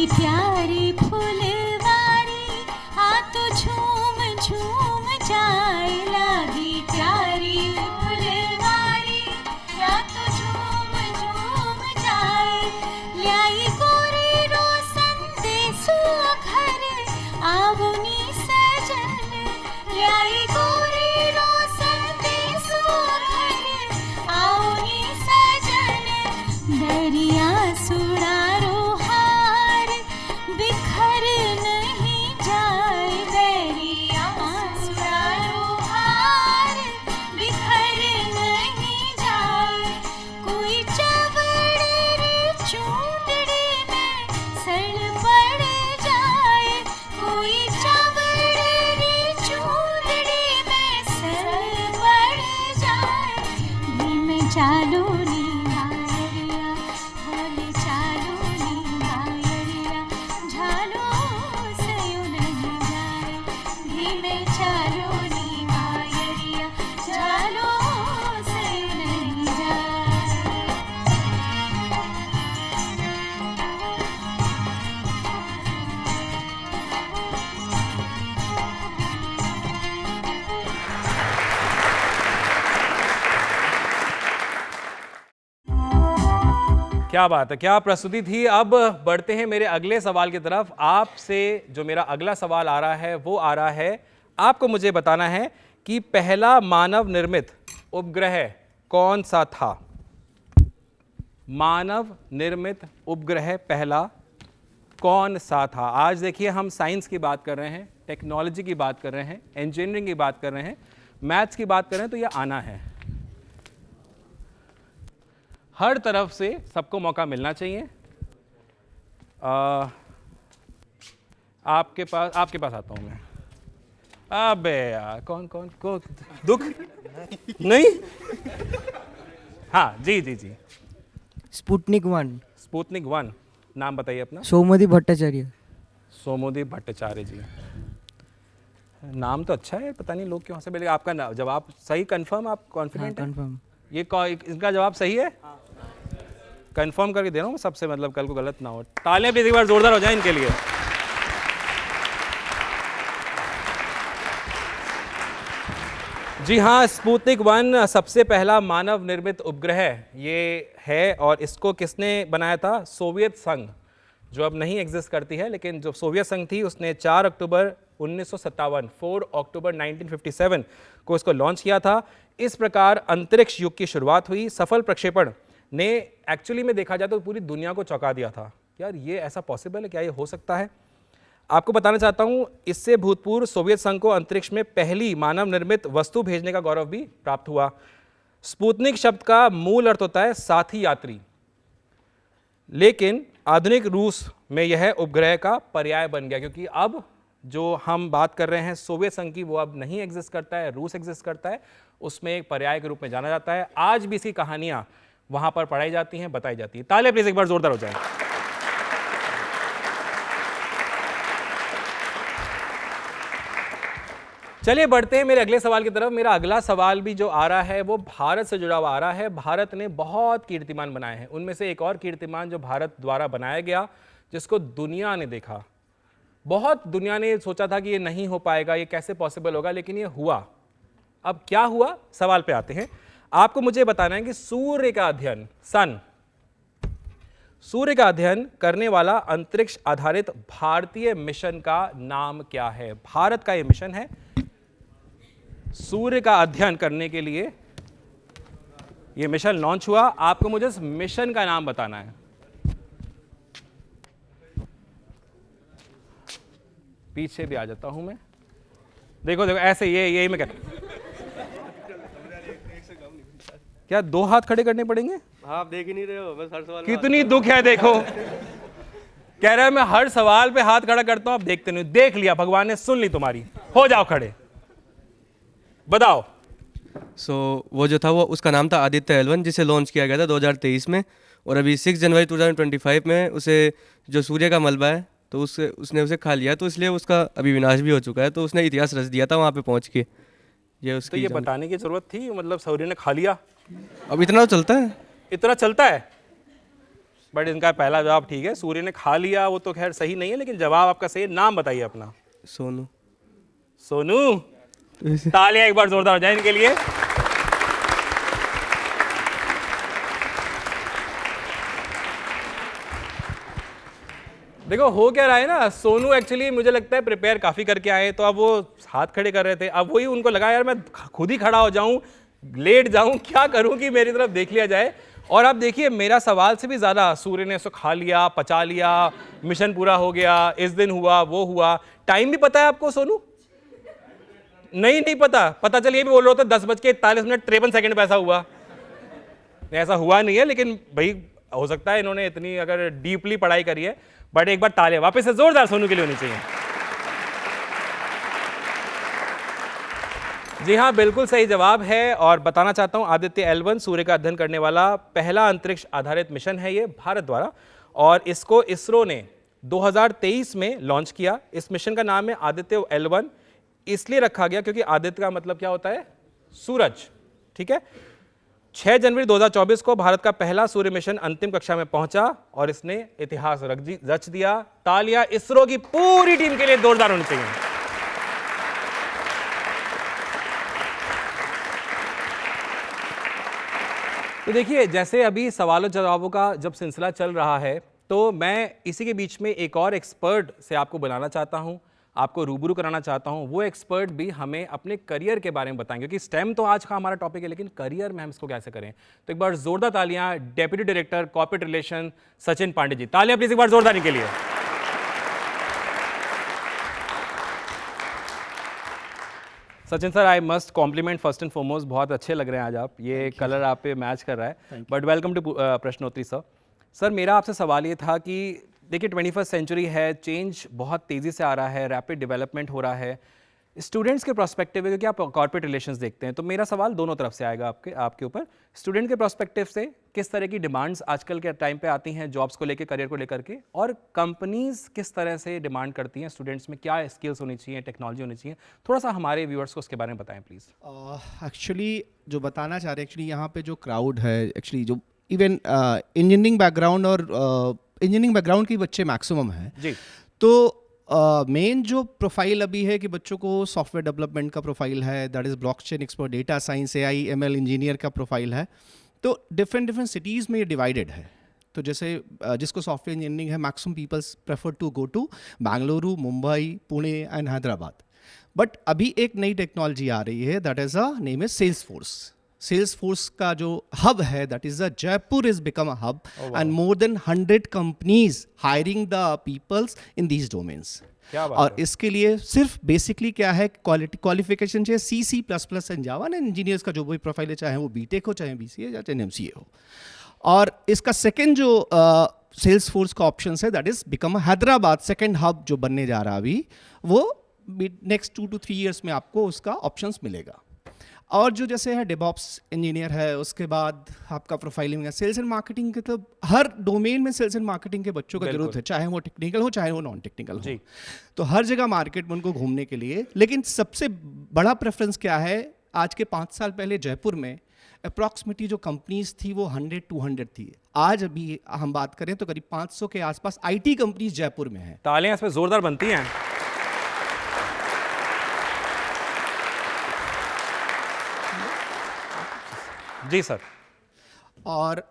Speaker 10: प्यारी फुलवारी आ तो झूम झूम जाए, लागी प्यारी फुलवारी आ तो झूम झूम जाए। लाई गोरी रो संदेशो घर आवनी सजन, लाई गोरी रो संदेशो घर आवनी सजन। दरिया सुनारो बिखर नहीं जाए, दरिया
Speaker 1: क्या बात है, क्या प्रस्तुति थी। अब बढ़ते हैं मेरे अगले सवाल की तरफ। आपसे जो मेरा अगला सवाल आ रहा है वो आ रहा है, आपको मुझे बताना है कि पहला मानव निर्मित उपग्रह कौन सा था। मानव निर्मित उपग्रह पहला कौन सा था। आज देखिए हम साइंस की बात कर रहे हैं, टेक्नोलॉजी की बात कर रहे हैं, इंजीनियरिंग की बात कर रहे हैं, मैथ्स की बात कर रहे हैं, तो यह आना है। हर तरफ से सबको मौका मिलना चाहिए। आपके पास आता हूं मैं। अबे यार, कौन दुख नहीं। हाँ जी जी जी,
Speaker 11: स्पुतनिक 1।
Speaker 1: स्पुतनिक 1, नाम बताइए अपना।
Speaker 11: सोमोदी भट्टाचार्य।
Speaker 1: सोमोदी भट्टाचार्य जी, नाम तो अच्छा है, पता नहीं लोग क्यों हंसे। पहले आपका जवाब सही, कंफर्म, आप कॉन्फिडेंट हैं?
Speaker 11: कंफर्म।
Speaker 1: ये इनका जवाब सही है? कंफर्म करके दे रहा हूँ सबसे, मतलब कल को गलत ना हो। तालियां भी एक बार जोरदार हो जाए इनके लिए। जी हाँ, स्पुतनिक 1 सबसे पहला मानव निर्मित उपग्रह ये है, और इसको किसने बनाया था? सोवियत संघ, जो अब नहीं एग्जिस्ट करती है, लेकिन जो सोवियत संघ थी उसने 4 अक्टूबर 1957, 4 अक्टूबर 1957 को इसको लॉन्च किया था। इस प्रकार अंतरिक्ष युग की शुरुआत हुई। सफल प्रक्षेपण ने एक्चुअली में देखा जाए तो पूरी दुनिया को चौंका दिया था। यार ये ऐसा पॉसिबल है, क्या ये हो सकता है? आपको बताना चाहता हूं, इससे भूतपूर्व सोवियत संघ को अंतरिक्ष में पहली मानव निर्मित वस्तु भेजने का गौरव भी प्राप्त हुआ। स्पुतनिक शब्द का मूल अर्थ होता है साथी यात्री, लेकिन आधुनिक रूस में यह उपग्रह का पर्याय बन गया, क्योंकि अब जो हम बात कर रहे हैं सोवियत संघ की, वो अब नहीं एग्जिस्ट करता है, रूस एग्जिस्ट करता है, उसमें एक पर्याय के रूप में जाना जाता है। आज भी इसकी कहानियां वहां पर पढ़ाई जाती हैं, बताई जाती है। तालियां प्लीज एक बार जोरदार हो जाए। चलिए बढ़ते हैं मेरे अगले सवाल की तरफ। मेरा अगला सवाल भी जो आ रहा है वो भारत से जुड़ा हुआ आ रहा है। भारत ने बहुत कीर्तिमान बनाए हैं, उनमें से एक और कीर्तिमान जो भारत द्वारा बनाया गया, जिसको दुनिया ने देखा, बहुत दुनिया ने सोचा था कि ये नहीं हो पाएगा, ये कैसे पॉसिबल होगा, लेकिन ये हुआ। अब क्या हुआ, सवाल पे आते हैं। आपको मुझे बताना है कि सूर्य का अध्ययन, सूर्य का अध्ययन करने वाला अंतरिक्ष आधारित भारतीय मिशन का नाम क्या है। भारत का ये मिशन है, सूर्य का अध्ययन करने के लिए ये मिशन लॉन्च हुआ। आपको मुझे इस मिशन का नाम बताना है। पीछे भी आ जाता हूं मैं। देखो देखो ऐसे, यही मैं कहता हूं। क्या 2 हाथ खड़े करने पड़ेंगे?
Speaker 12: आप देख ही नहीं रहे हो, बस हर सवाल
Speaker 1: कितनी दुख है। देखो कह रहा है मैं हर सवाल पे हाथ खड़ा करता हूं, आप देखते नहीं। देख लिया, भगवान ने सुन ली तुम्हारी। हो जाओ खड़े, बताओ।
Speaker 12: वो जो था वो उसका नाम था आदित्य L1, जिसे लॉन्च किया गया था 2023 में, और अभी 6 जनवरी 2025 में उसे जो सूर्य का मलबा है तो उसने उसे खा लिया, तो इसलिए उसका अभी विनाश भी हो चुका है। तो उसने इतिहास रच दिया था वहाँ पे पहुँच के।
Speaker 1: तो ये बताने की जरूरत थी, मतलब सूर्य ने खा लिया।
Speaker 12: अब इतना तो चलता है,
Speaker 1: इतना चलता है। बट इनका पहला जवाब ठीक है, सूर्य ने खा लिया, वो तो खैर सही नहीं है, लेकिन जवाब आपका सही है। नाम बताइए अपना।
Speaker 12: सोनू।
Speaker 1: सोनू, तालियां एक बार जोरदार हो जाए इनके लिए। देखो हो क्या रहा है ना, सोनू एक्चुअली मुझे लगता है प्रिपेयर काफी करके आए, तो अब वो हाथ खड़े कर रहे थे। अब वही उनको लगा यार मैं खुद ही खड़ा हो जाऊं, लेट जाऊं, क्या करूं कि मेरी तरफ देख लिया जाए। और आप देखिए मेरा सवाल से भी ज्यादा सूर्य ने उसको खा लिया, पचा लिया, मिशन पूरा हो गया, इस दिन हुआ, वो हुआ। टाइम भी पता है आपको सोनू? नहीं पता। पता चलिए भी बोल रहे हो तो 10:41 पे ऐसा हुआ। ऐसा हुआ नहीं है, लेकिन भाई हो सकता है इन्होंने इतनी अगर डीपली पढ़ाई करी है। बट एक बार तालियां वापस से जोरदार सोनू के लिए होनी चाहिए। जी हाँ, बिल्कुल सही जवाब है। और बताना चाहता हूं आदित्य L1 सूर्य का अध्ययन करने वाला पहला अंतरिक्ष आधारित मिशन है ये भारत द्वारा, और इसको इसरो ने 2023 में लॉन्च किया। इस मिशन का नाम है आदित्य L1, इसलिए रखा गया क्योंकि आदित्य का मतलब क्या होता है? सूरज। ठीक है। 6 जनवरी 2024 को भारत का पहला सूर्य मिशन अंतिम कक्षा में पहुंचा और इसने इतिहास रच दिया। तालियां इसरो की पूरी टीम के लिए जोरदार होनी चाहिए। तो देखिए, जैसे अभी सवालों जवाबों का जब सिलसिला चल रहा है, तो मैं इसी के बीच में एक और एक्सपर्ट से आपको बुलाना चाहता हूं, आपको रूबरू कराना चाहता हूं। वो एक्सपर्ट भी हमें अपने करियर के बारे में बताएंगे, क्योंकि स्टेम तो आज का हमारा टॉपिक है, लेकिन करियर में हम इसको कैसे करें। तो एक बार जोरदार तालियां deputy director corporate relation Sachin Pandey ji, तालियां प्लीज एक बार जोरदार इनके लिए। Sachin sir, I must compliment first and foremost, बहुत अच्छे लग रहे हैं आज आप, ये कलर आप पे मैच कर रहा है। बट वेलकम टू प्रश्नोत्तरी सर। सर, मेरा आपसे सवाल ये था कि देखिए 21st सेंचुरी है, चेंज बहुत तेज़ी से आ रहा है, रैपिड डेवलपमेंट हो रहा है स्टूडेंट्स के प्रोस्पेक्टिव में, क्योंकि आप कॉर्पोरेट रिलेशंस देखते हैं। तो मेरा सवाल दोनों तरफ से आएगा आपके ऊपर। स्टूडेंट के प्रोस्पेक्टिव से किस तरह की डिमांड्स आजकल के टाइम पे आती हैं जॉब्स को लेकर, करियर को लेकर के, और कंपनीज किस तरह से डिमांड करती हैं स्टूडेंट्स में, क्या स्किल्स होनी चाहिए, टेक्नोलॉजी होनी चाहिए, थोड़ा सा हमारे व्यूअर्स को उसके बारे में बताएं प्लीज़।
Speaker 13: एक्चुअली जो बताना चाह रहे हैं, एक्चुअली यहाँ पे जो क्राउड है, एक्चुअली जो इवन इंजीनियरिंग बैकग्राउंड और इंजीनियरिंग बैकग्राउंड के बच्चे मैक्सिमम हैं
Speaker 1: जी।
Speaker 13: तो मेन जो प्रोफाइल अभी है कि बच्चों को सॉफ्टवेयर डेवलपमेंट का प्रोफाइल है, that is blockchain expert, data science, AI ML engineer का प्रोफाइल है। तो डिफरेंट सिटीज़ में ये डिवाइडेड है। तो जैसे जिसको सॉफ्टवेयर इंजीनियरिंग है, maximum peoples prefer to go to Bengaluru, Mumbai, Pune and Hyderabad. But अभी एक नई टेक्नोलॉजी आ रही है, that is name is Salesforce. Salesforce का जो हब है, that is Jaipur is become a hub and more than 100 companies hiring the peoples in these domains. और इसके लिए सिर्फ बेसिकली क्या है, क्वालिफिकेशन चाहिए C++ and Java and engineers का जो भी प्रोफाइल है, चाहे वो BTech हो, चाहे BCA या चाहे MCA हो। और इसका सेकेंड जो सेल्स फोर्स का ऑप्शन है, that is become Hyderabad second hub जो बनने जा रहा है अभी, वो नेक्स्ट 2 to 3 ईयर्स में आपको उसका ऑप्शंस मिलेगा। और जो जैसे है डेवऑप्स इंजीनियर है, उसके बाद आपका प्रोफाइलिंग है, सेल्स एंड मार्केटिंग के, तो हर डोमेन में सेल्स एंड मार्केटिंग के बच्चों का जरूरत है, चाहे वो टेक्निकल हो चाहे वो नॉन टेक्निकल हो। तो हर जगह मार्केट में उनको घूमने के लिए। लेकिन सबसे बड़ा प्रेफरेंस क्या है, आज के 5 साल पहले जयपुर में अप्रॉक्सीमेटली जो कंपनीज थी वो 100-200 थी। आज अभी हम बात करें तो करीब 500 के आसपास IT कंपनीज जयपुर में है।
Speaker 1: तालियां इसमें जोरदार बनती हैं। जी सर।
Speaker 13: और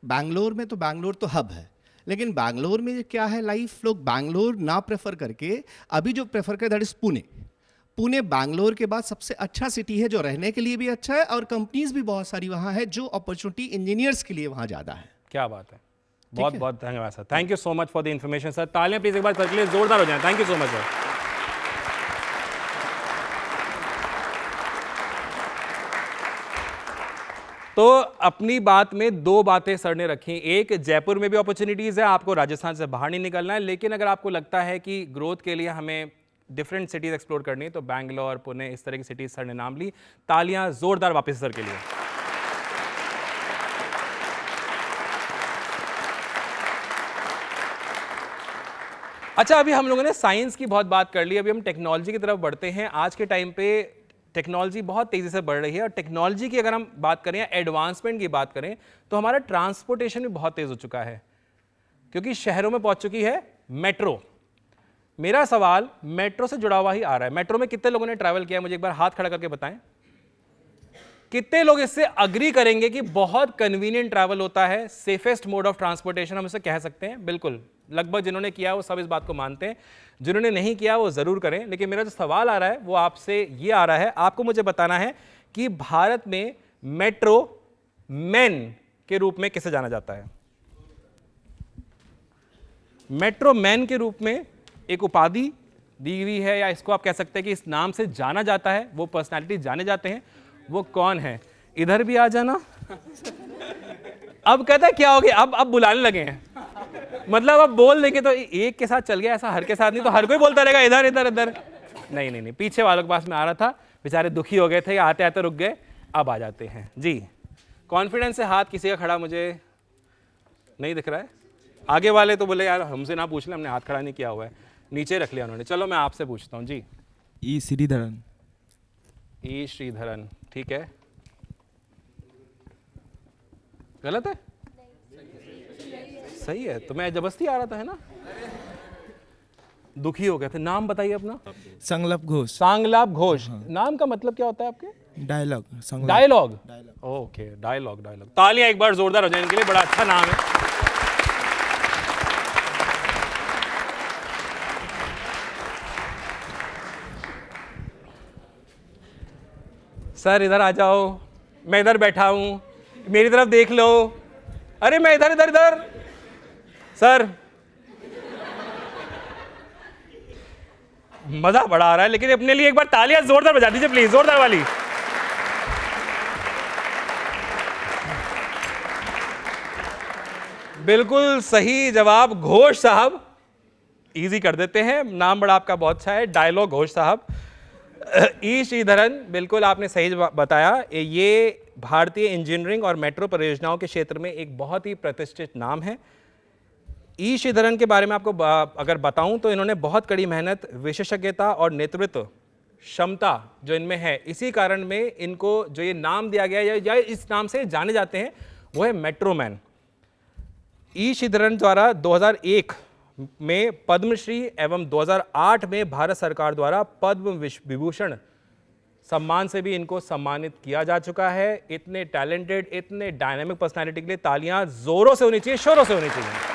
Speaker 13: बैंगलोर में, तो बैंगलोर तो हब है, लेकिन बैंगलोर में क्या है लाइफ, लोग बैंगलोर ना प्रेफर करके अभी जो प्रेफर करे दैट इज पुणे। पुणे बैंगलोर के बाद सबसे अच्छा सिटी है, जो रहने के लिए भी अच्छा है और कंपनीज भी बहुत सारी वहाँ है, जो अपॉर्चुनिटी इंजीनियर्स के लिए वहाँ ज़्यादा है।
Speaker 1: क्या बात है, बहुत बहुत धन्यवाद sir, thank you so much for the information sir. तालियां प्लीज एक बार सर के लिए जोरदार हो जाए, thank you so much sir. तो अपनी बात में 2 बातें सर ने रखी, एक जयपुर में भी अपॉर्चुनिटीज़ है, आपको राजस्थान से बाहर नहीं निकलना है, लेकिन अगर आपको लगता है कि ग्रोथ के लिए हमें डिफरेंट सिटीज़ एक्सप्लोर करनी है तो बैंगलोर, पुणे, इस तरह की सिटीज़ सर ने नाम ली। तालियां जोरदार वापस सर के लिए। अच्छा, अभी हम लोगों ने साइंस की बहुत बात कर ली, अभी हम टेक्नोलॉजी की तरफ बढ़ते हैं। आज के टाइम पे टेक्नोलॉजी बहुत तेज़ी से बढ़ रही है और टेक्नोलॉजी की अगर हम बात करें या एडवांसमेंट की बात करें तो हमारा ट्रांसपोर्टेशन भी बहुत तेज़ हो चुका है, क्योंकि शहरों में पहुंच चुकी है मेट्रो। मेरा सवाल मेट्रो से जुड़ा हुआ ही आ रहा है। मेट्रो में कितने लोगों ने ट्रैवल किया, मुझे एक बार हाथ खड़ा करके बताएं। कितने लोग इससे अग्री करेंगे कि बहुत कन्वीनियंट ट्रैवल होता है, सेफेस्ट मोड ऑफ ट्रांसपोर्टेशन हम इसे कह सकते हैं? बिल्कुल, लगभग जिन्होंने किया वो सब इस बात को मानते हैं, जिन्होंने नहीं किया वो जरूर करें। लेकिन मेरा जो सवाल आ रहा है वो आपसे ये आ रहा है, आपको मुझे बताना है कि भारत में मेट्रो मैन के रूप में किसे जाना जाता है? मेट्रो मैन के रूप में एक उपाधि दी हुई है, या इसको आप कह सकते हैं कि इस नाम से जाना जाता है, वो पर्सनालिटी जाने जाते हैं, वो कौन है? इधर भी आ जाना। अब कहता है क्या हो गया, अब बुलाने लगे हैं, मतलब अब बोल देंगे तो एक के साथ चल गया, ऐसा हर के साथ नहीं तो हर कोई बोलता रहेगा इधर इधर इधर। नहीं, पीछे वालों के पास में आ रहा था, बेचारे दुखी हो गए थे, आते आते रुक गए, अब आ जाते हैं जी। कॉन्फिडेंस से हाथ किसी का खड़ा मुझे नहीं दिख रहा है। आगे वाले तो बोले यार हमसे ना पूछ ले, हमने हाथ खड़ा नहीं किया हुआ है, नीचे रख लिया उन्होंने। चलो मैं आपसे पूछता हूँ जी।
Speaker 2: ई श्रीधरन।
Speaker 1: ई श्रीधरन, ठीक है। गलत है? सही है। तो मैं जबरदस्ती आ रहा था, है ना? दुखी हो गए थे। नाम बताइए अपना।
Speaker 2: संगलाप घोष।
Speaker 1: सांगलाप घोष। नाम का मतलब क्या होता है आपके?
Speaker 14: Dialogue
Speaker 1: dialogue, okay, dialogue. तालियां एक बार जोरदार हो जाए इनके लिए, बड़ा अच्छा नाम है। सर इधर आ जाओ, मैं इधर बैठा हूं, मेरी तरफ देख लो। अरे मैं इधर इधर इधर। सर मजा बड़ा आ रहा है, लेकिन अपने लिए एक बार तालियां जोरदार बजा दीजिए प्लीज, जोरदार वाली। बिल्कुल सही जवाब घोष साहब, इजी कर देते हैं, नाम बड़ा आपका बहुत अच्छा है, डायलॉग घोष साहब। ई श्रीधरन, बिल्कुल आपने सही बताया, ये भारतीय इंजीनियरिंग और मेट्रो परियोजनाओं के क्षेत्र में एक बहुत ही प्रतिष्ठित नाम है। ई श्रीधरन के बारे में आपको अगर बताऊं तो इन्होंने बहुत कड़ी मेहनत, विशेषज्ञता और नेतृत्व क्षमता जो इनमें है, इसी कारण में इनको जो ये नाम दिया गया या इस नाम से जाने जाते हैं वो है मेट्रो मैन। ई श्रीधरन द्वारा 2001 में पद्मश्री एवं 2008 में भारत सरकार द्वारा पद्म विभूषण सम्मान से भी इनको सम्मानित किया जा चुका है। इतने टैलेंटेड, इतने डायनामिक पर्सनालिटी के लिए तालियां जोरों से होनी चाहिए, शोरों से होनी चाहिए।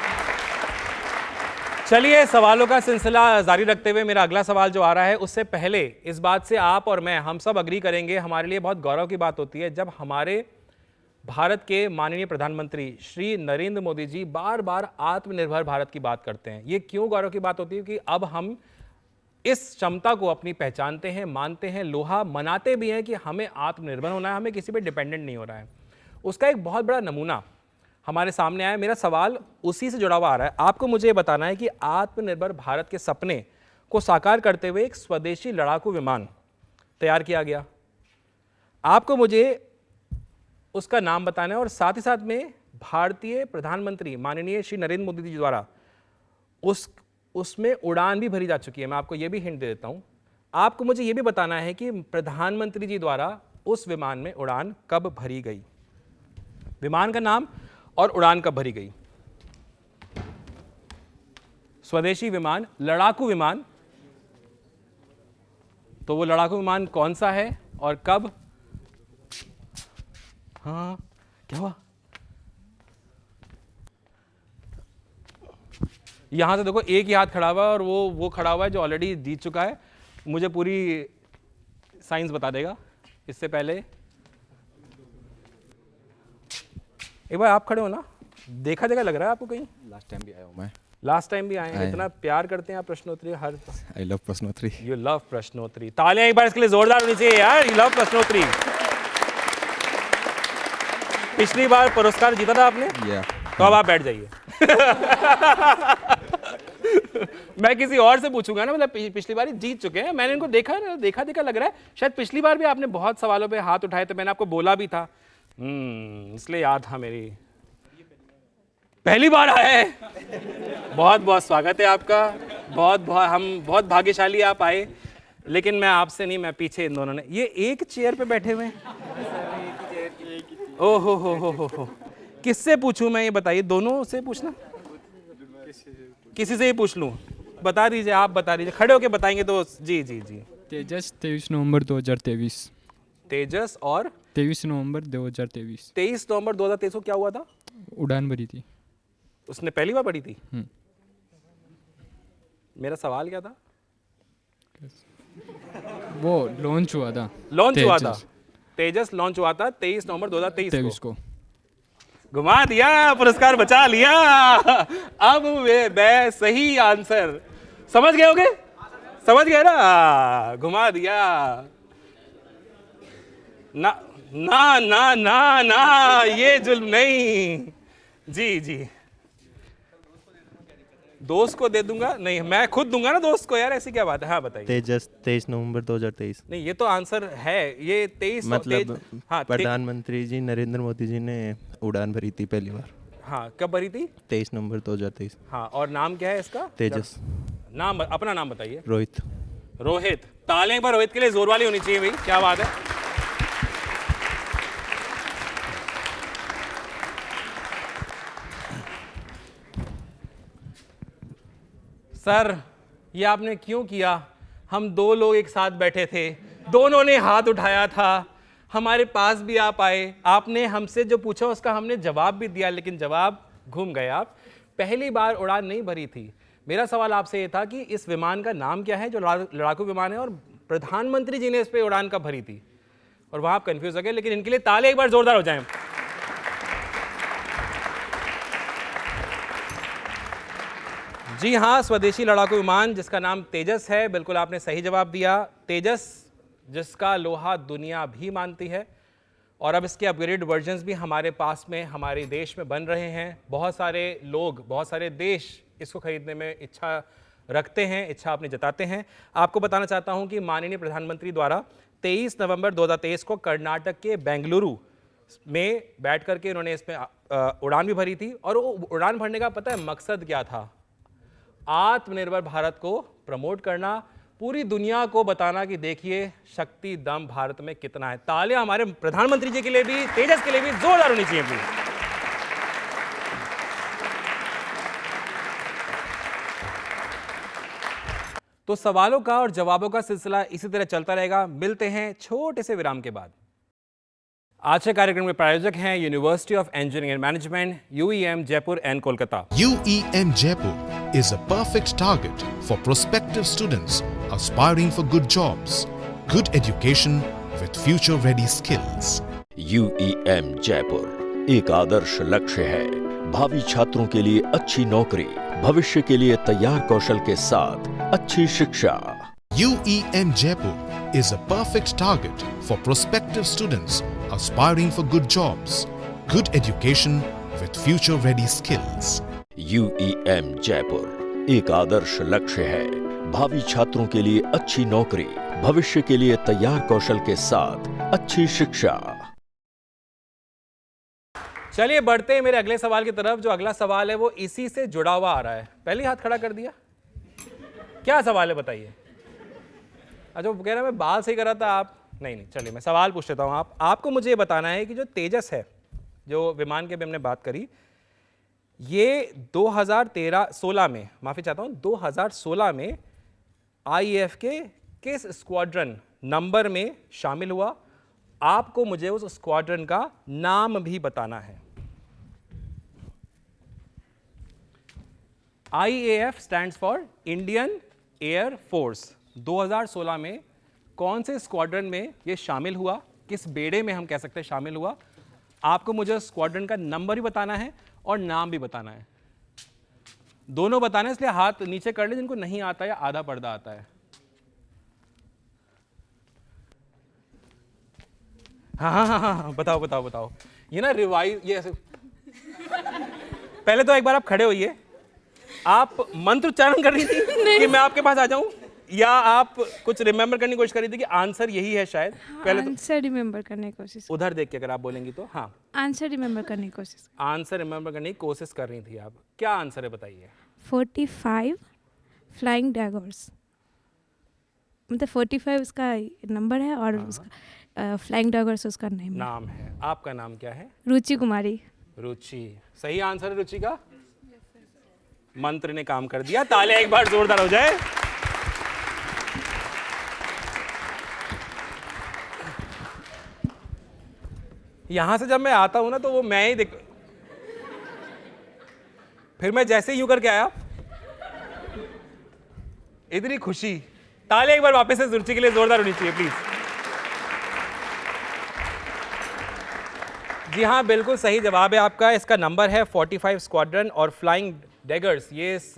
Speaker 1: चलिए सवालों का सिलसिला जारी रखते हुए मेरा अगला सवाल जो आ रहा है, उससे पहले इस बात से आप और मैं, हम सब अग्री करेंगे, हमारे लिए बहुत गौरव की बात होती है जब हमारे भारत के माननीय प्रधानमंत्री श्री नरेंद्र मोदी जी बार बार आत्मनिर्भर भारत की बात करते हैं। ये क्यों गौरव की बात होती है कि अब हम इस क्षमता को अपनी पहचानते हैं, मानते हैं, लोहा मनाते भी हैं कि हमें आत्मनिर्भर होना है, हमें किसी पे डिपेंडेंट नहीं हो रहा है। उसका एक बहुत बड़ा नमूना हमारे सामने आया। मेरा सवाल उसी से जुड़ा हुआ आ रहा है। आपको मुझे बताना है कि आत्मनिर्भर भारत के सपने को साकार करते हुए एक स्वदेशी लड़ाकू विमान तैयार किया गया। आपको मुझे उसका नाम बताना है और साथ ही साथ में भारतीय प्रधानमंत्री माननीय श्री नरेंद्र मोदी जी द्वारा उसमें उड़ान भी भरी जा चुकी है। मैं आपको ये भी हिंट दे देता हूं। आपको मुझे ये भी बताना है कि प्रधानमंत्री जी द्वारा उस विमान में उड़ान कब भरी गई, विमान का नाम और उड़ान कब भरी गई। स्वदेशी विमान, लड़ाकू विमान, तो वो लड़ाकू विमान कौन सा है और कब। हाँ क्या हुआ, यहां से देखो एक ही हाथ खड़ा हुआ है और वो खड़ा हुआ है जो ऑलरेडी जीत चुका है। मुझे पूरी साइंस बता देगा। इससे पहले एक बार आप खड़े हो ना, देखा जगह लग रहा है आपको कहीं।
Speaker 15: लास्ट टाइम भी आया हूँ मैं।
Speaker 1: लास्ट टाइम भी आए हैं। इतना प्यार करते हैं आप प्रश्नोत्तरी हर।
Speaker 15: आई लव प्रश्नोत्तरी।
Speaker 1: यू लव प्रश्नोत्तरी। तालियां एक बार इसके लिए जोरदार होनी चाहिए यार। यू लव प्रश्नोत्तरी। पिछली बार पुरस्कार जीता था आपने। तो अब आप बैठ जाइए। मैं किसी और से पूछूंगा ना, मतलब पिछली बार ही जीत चुके हैं। मैंने इनको देखा लग रहा है। शायद पिछली बार भी आपने बहुत सवालों पे हाथ उठाए थे, मैंने आपको बोला भी था। इसलिए याद था मेरी। पहली बार आए। बहुत बहुत स्वागत है आपका। हम बहुत भाग्यशाली आप आए। लेकिन मैं आपसे नहीं, मैं पीछे इन दोनों ने, ये एक चेयर पे बैठे हुए हैं। ओहो हो। किससे पूछूं मैं, ये बताइए। दोनों से पूछना, किसी से ही पूछ लूं। बता दीजिए, आप बता दीजिए, खड़े होके बताएंगे तो। जी।
Speaker 8: तेजस 23 नवंबर 2023।
Speaker 1: तेजस और
Speaker 8: 23 नवंबर 2023।
Speaker 1: 23 नवंबर 2023 को क्या हुआ था?
Speaker 8: उड़ान भरी थी।
Speaker 1: उसने पहली बार पढ़ी थी। मेरा सवाल क्या था?
Speaker 8: वो लॉन्च हुआ था।
Speaker 1: तेजस लॉन्च हुआ था 23 नवंबर 2023 को। घुमा दिया, पुरस्कार बचा लिया। अब वे सही आंसर समझ गए होगे, समझ गए ना। घुमा दिया ना ना ना ना ना, ये जुल्म नहीं। जी दोस्त को दे दूंगा। नहीं, मैं खुद दूंगा ना दोस्त को यार, ऐसी क्या बात है। हाँ बताइए।
Speaker 16: तेजस 23 नवंबर 2023।
Speaker 1: नहीं, ये तो आंसर है। ये 23
Speaker 16: मतलब प्रधानमंत्री जी नरेंद्र मोदी जी ने उड़ान भरी थी पहली बार।
Speaker 1: हाँ, कब भरी थी?
Speaker 16: 23 नवंबर 2023।
Speaker 1: हाँ, और नाम क्या है इसका?
Speaker 16: तेजस।
Speaker 1: नाम, अपना नाम बताइए।
Speaker 16: रोहित।
Speaker 1: तालियां एक बार रोहित के लिए जोर वाली होनी चाहिए भाई। क्या बात है। सर, ये आपने क्यों किया? हम दो लोग एक साथ बैठे थे, दोनों ने हाथ उठाया था। हमारे पास भी आप आए, आपने हमसे जो पूछा उसका हमने जवाब भी दिया, लेकिन जवाब घूम गए आप। पहली बार उड़ान नहीं भरी थी। मेरा सवाल आपसे ये था कि इस विमान का नाम क्या है जो लड़ाकू विमान है, और प्रधानमंत्री जी ने इस पे उड़ान कब भरी थी, और वहां आप कंफ्यूज हो गए। लेकिन इनके लिए ताली एक बार जोरदार हो जाएं। जी हाँ, स्वदेशी लड़ाकू विमान जिसका नाम तेजस है, बिल्कुल आपने सही जवाब दिया। तेजस जिसका लोहा दुनिया भी मानती है, और अब इसके अपग्रेडेड वर्जन्स भी हमारे पास में हमारे देश में बन रहे हैं। बहुत सारे लोग, बहुत सारे देश इसको खरीदने में इच्छा रखते हैं, इच्छा अपनी जताते हैं। आपको बताना चाहता हूं कि माननीय प्रधानमंत्री द्वारा 23 नवंबर 2023 को कर्नाटक के बेंगलुरु में बैठ करके उन्होंने इसमें उड़ान भी भरी थी। और वो उड़ान भरने का पता है मकसद क्या था? आत्मनिर्भर भारत को प्रमोट करना, पूरी दुनिया को बताना कि देखिए शक्ति दम भारत में कितना है। तालियां हमारे प्रधानमंत्री जी के लिए भी, तेजस के लिए भी जोरदार होनी चाहिए प्लीज। तो सवालों का और जवाबों का सिलसिला इसी तरह चलता रहेगा। मिलते हैं छोटे से विराम के बाद। आज के कार्यक्रम के प्रायोजक हैं university of engineering and management, UEM Jaipur and Kolkata.
Speaker 6: UEM Jaipur is a perfect target for prospective students aspiring for good jobs, good education with future-ready skills.
Speaker 7: UEM Jaipur एक आदर्श लक्ष्य है। भावी छात्रों के लिए अच्छी नौकरी, भविष्य के लिए तैयार कौशल के साथ अच्छी शिक्षा।
Speaker 6: UEM Jaipur is a perfect target for prospective students aspiring for good jobs, good education with future-ready skills.
Speaker 7: UEM Jaipur एक आदर्श लक्ष्य है। भावी छात्रों के लिए अच्छी नौकरी, भविष्य के लिए तैयार कौशल के साथ अच्छी शिक्षा।
Speaker 1: चलिए बढ़ते हैं मेरे अगले सवाल की तरफ। जो अगला सवाल है वो इसी से जुड़ा हुआ आ रहा है। पहले हाथ खड़ा कर दिया। क्या सवाल है बताइए? अच्छा, वो कह रहा है मैं बाल सही कर रहा था, आप नहीं। चलिए मैं सवाल पूछ लेता हूँ। आपको मुझे ये बताना है कि जो तेजस है, जो विमान के भी हमने बात करी, ये 2016 में, माफी चाहता हूँ, 2016 में IAF के किस स्क्वाड्रन नंबर में शामिल हुआ? आपको मुझे उस स्क्वाड्रन का नाम भी बताना है। IAF stands for Indian air force. 2016 में कौन से स्क्वाड्रन में ये शामिल हुआ, किस बेड़े में हम कह सकते हैं शामिल हुआ? आपको मुझे स्क्वाड्रन का नंबर भी बताना है और नाम भी बताना है। दोनों बताना है, इसलिए हाथ नीचे कर ले जिनको नहीं आता या आधा पर्दा आता है। हाँ, बताओ बताओ बताओ। ये ना रिवाइज, ये ऐसे पहले तो एक बार आप खड़े होइए। आप मंत्र उच्चारण कर रही थी कि मैं आपके पास आ जाऊं, या आप कुछ रिमेंबर करने की कोशिश कर रही थी कि आंसर यही है शायद? पहले तो
Speaker 9: आंसर रिमेंबर करने की कोशिश।
Speaker 1: उधर देख के अगर आप बोलेंगी तो। हाँ,
Speaker 9: आंसर रिमेंबर करने की कोशिश।
Speaker 1: आंसर रिमेंबर करने की कोशिश कर रही थी आप। क्या आंसर है बताइए?
Speaker 9: 45 फ्लाइंग डैगर्स। मतलब 45 उसका नंबर है और उसका फ्लाइंग डैगर्स उसका नाम
Speaker 1: है। आपका नाम क्या है?
Speaker 9: रुचि कुमारी।
Speaker 1: रुचि सही आंसर है। रुचि का मंत्र ने काम कर दिया। तालियां एक बार जोरदार हो जाए। यहां से जब मैं आता हूं ना तो वो मैं ही फिर मैं जैसे ही यूं करके आया, इतनी खुशी। तालियां एक बार वापस से रुचि के लिए जोरदार होनी चाहिए प्लीज। जी हाँ, बिल्कुल सही जवाब है आपका। इसका नंबर है 45 स्क्वाड्रन और फ्लाइंग डैगर्स ये इस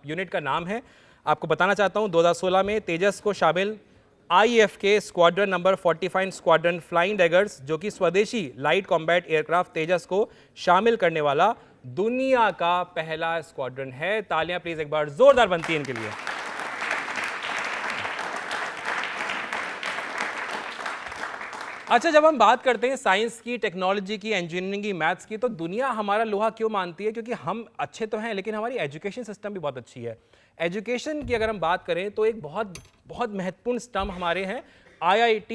Speaker 1: यूनिट का नाम है। आपको बताना चाहता हूँ 2016 में तेजस को शामिल IAF के squadron number 45 squadron flying daggers, जो कि स्वदेशी लाइट कॉम्बैट एयरक्राफ्ट तेजस को शामिल करने वाला दुनिया का पहला स्क्वाड्रन है। तालियां प्लीज एक बार जोरदार बनती हैं इनके लिए। अच्छा, जब हम बात करते हैं साइंस की, टेक्नोलॉजी की, इंजीनियरिंग की, मैथ्स की, तो दुनिया हमारा लोहा क्यों मानती है? क्योंकि हम अच्छे तो हैं लेकिन हमारी एजुकेशन सिस्टम भी बहुत अच्छी है। एजुकेशन की अगर हम बात करें तो एक बहुत महत्वपूर्ण स्तंभ हमारे हैं IIT,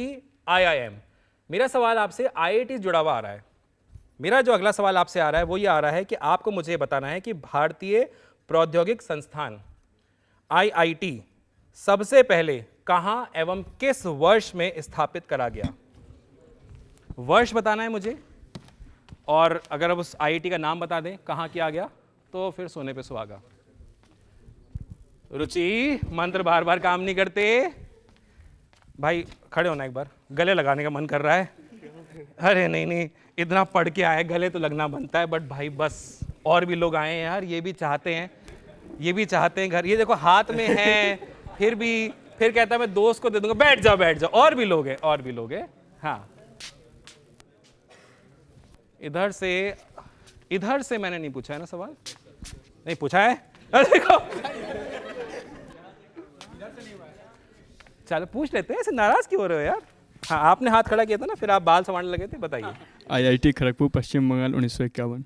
Speaker 1: IIM। मेरा सवाल आपसे IIT जुड़ा हुआ आ रहा है। मेरा जो अगला सवाल आपसे आ रहा है वो ये आ रहा है कि आपको मुझे बताना है कि भारतीय प्रौद्योगिक संस्थान IIT सबसे पहले कहाँ एवं किस वर्ष में स्थापित करा गया? वर्ष बताना है मुझे, और अगर अब उस आईआईटी का नाम बता दें कहाँ किया गया तो फिर सोने पे सुहागा। रुचि, मंत्र बार बार काम नहीं करते भाई, खड़े होना एक बार, गले लगाने का मन कर रहा है। अरे नहीं नहीं, इतना पढ़ के आए, गले तो लगना बनता है, बट भाई बस और भी लोग आए हैं यार, ये भी चाहते हैं, ये भी चाहते हैं घर, ये देखो हाथ में है, फिर कहता है मैं दोस्त को दे दूंगा, बैठ जाओ बैठ जाओ, और भी लोग हैं, और भी लोग हैं। हाँ, इधर से मैंने नहीं पूछा है ना सवाल, नहीं पूछा है, अरे देखो चलो पूछ लेते हैं, ऐसे नाराज क्यों हो रहे हो यार। हाँ, आपने हाथ खड़ा किया था ना, फिर आप बाल संवारने लगे थे, बताइए।
Speaker 8: IIT खड़गपुर, पश्चिम बंगाल, 1951।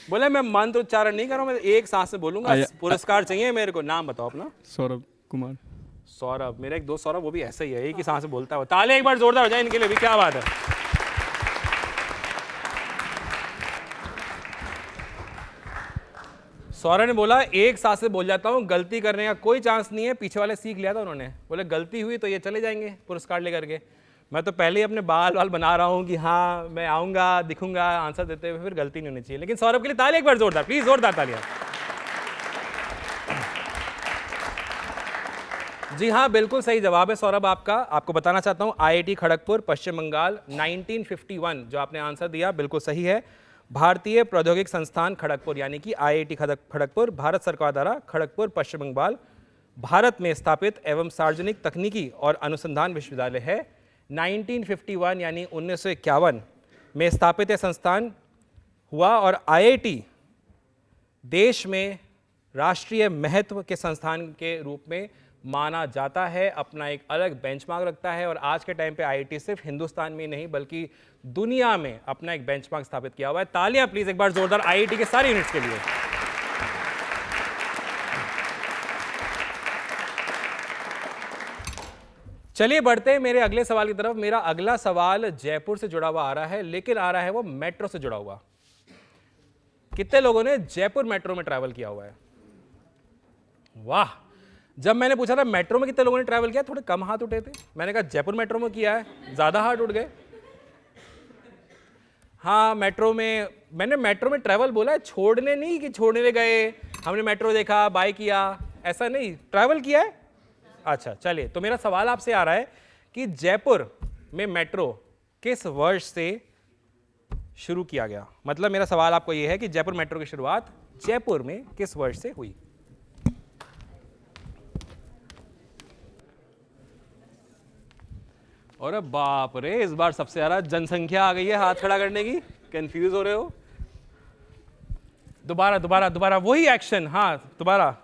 Speaker 1: बोले मैं मंत्र उच्चारण नहीं कर रहा हूँ, मैं एक सांस से बोलूंगा। पुरस्कार चाहिए मेरे को, नाम बताओ अपना।
Speaker 8: सौरभ कुमार।
Speaker 1: सौरभ, मेरा एक दोस्त सौरभ, वो भी ऐसा ही है, एक ही सांस से बोलता है। ताले एक बार जोरदार हो जाए इनके लिए भी, क्या बात है। सौरभ ने बोला एक सांस से बोल जाता हूँ, गलती करने का कोई चांस नहीं है, पीछे वाले सीख लिया था उन्होंने, बोले गलती हुई तो ये चले जाएंगे पुरस्कार लेकर के। मैं तो पहले ही अपने बाल बना रहा हूँ कि हाँ मैं आऊँगा, दिखूंगा आंसर देते हुए, फिर गलती नहीं होनी चाहिए। लेकिन सौरभ के लिए ताली एक बार जोरदार, प्लीज जोरदार तालियां। जी हाँ, बिल्कुल सही जवाब है सौरभ आपका। आपको बताना चाहता हूँ IIT खड़गपुर, पश्चिम बंगाल, 1951 जो आपने आंसर दिया बिल्कुल सही है। भारतीय प्रौद्योगिक संस्थान खड़गपुर यानी कि IIT खड़गपुर भारत सरकार द्वारा खड़गपुर, पश्चिम बंगाल, भारत में स्थापित एवं सार्वजनिक तकनीकी और अनुसंधान विश्वविद्यालय है। 1951 यानी 1951 में स्थापित यह संस्थान हुआ और IIT देश में राष्ट्रीय महत्व के संस्थान के रूप में माना जाता है, अपना एक अलग बेंचमार्क रखता है। और आज के टाइम पे IIT सिर्फ हिंदुस्तान में नहीं बल्कि दुनिया में अपना एक बेंचमार्क स्थापित किया हुआ है। तालियां प्लीज एक बार जोरदार IIT के सारे यूनिट्स के लिए। चलिए बढ़ते हैं मेरे अगले सवाल की तरफ। मेरा अगला सवाल जयपुर से जुड़ा हुआ आ रहा है, लेकिन आ रहा है वो मेट्रो से जुड़ा हुआ। कितने लोगों ने जयपुर मेट्रो में ट्रैवल किया हुआ है? वाह, जब मैंने पूछा था मेट्रो में कितने लोगों ने ट्रैवल किया, थोड़े कम हाथ उठे थे। मैंने कहा जयपुर मेट्रो में किया है, ज्यादा हाथ उठ गए। हाँ, मेट्रो में, मैंने मेट्रो में ट्रैवल बोला है, छोड़ने नहीं कि छोड़ने गए, हमने मेट्रो देखा बाय किया, ऐसा नहीं, ट्रैवल किया है। अच्छा चलिए, तो मेरा सवाल आपसे आ रहा है कि जयपुर में मेट्रो किस वर्ष से शुरू किया गया? मतलब मेरा सवाल आपको यह है कि जयपुर मेट्रो की शुरुआत जयपुर में किस वर्ष से हुई? और बाप रे, इस बार सबसे ज्यादा जनसंख्या आ गई है हाथ खड़ा करने की। कंफ्यूज हो रहे हो? दोबारा दोबारा दोबारा वही एक्शन। हाँ दोबारा।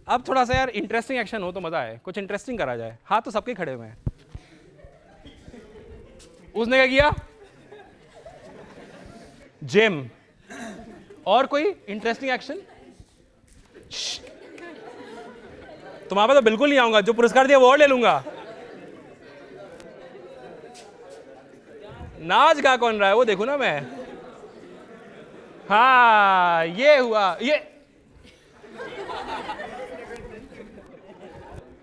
Speaker 1: अब थोड़ा सा यार इंटरेस्टिंग एक्शन हो तो मजा आए, कुछ इंटरेस्टिंग करा जाए। हाथ तो सबके खड़े हुए हैं। उसने क्या किया? जिम। और कोई इंटरेस्टिंग एक्शन? तुम्हारे तो बिल्कुल नहीं आऊंगा, जो पुरस्कार दिया वो और ले लूंगा। नाच गा कौन रहा है वो देखू ना मैं। हाँ ये हुआ, ये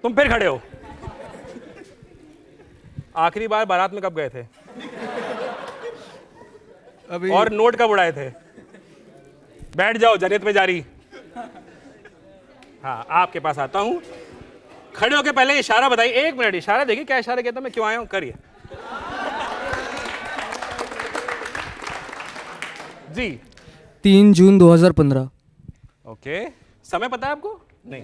Speaker 1: तुम फिर खड़े हो। आखिरी बार बारात में कब गए थे?
Speaker 12: अभी।
Speaker 1: और नोट कब उड़ाए थे? बैठ जाओ, जरियत में जारी। हाँ, आपके पास आता हूं। खड़े होके पहले इशारा बताइए, 1 मिनट इशारा देखिए, क्या इशारा कहता मैं क्यों आया हूं, करिए जी।
Speaker 11: 3 जून 2015।
Speaker 1: ओके, समय पता है आपको? नहीं,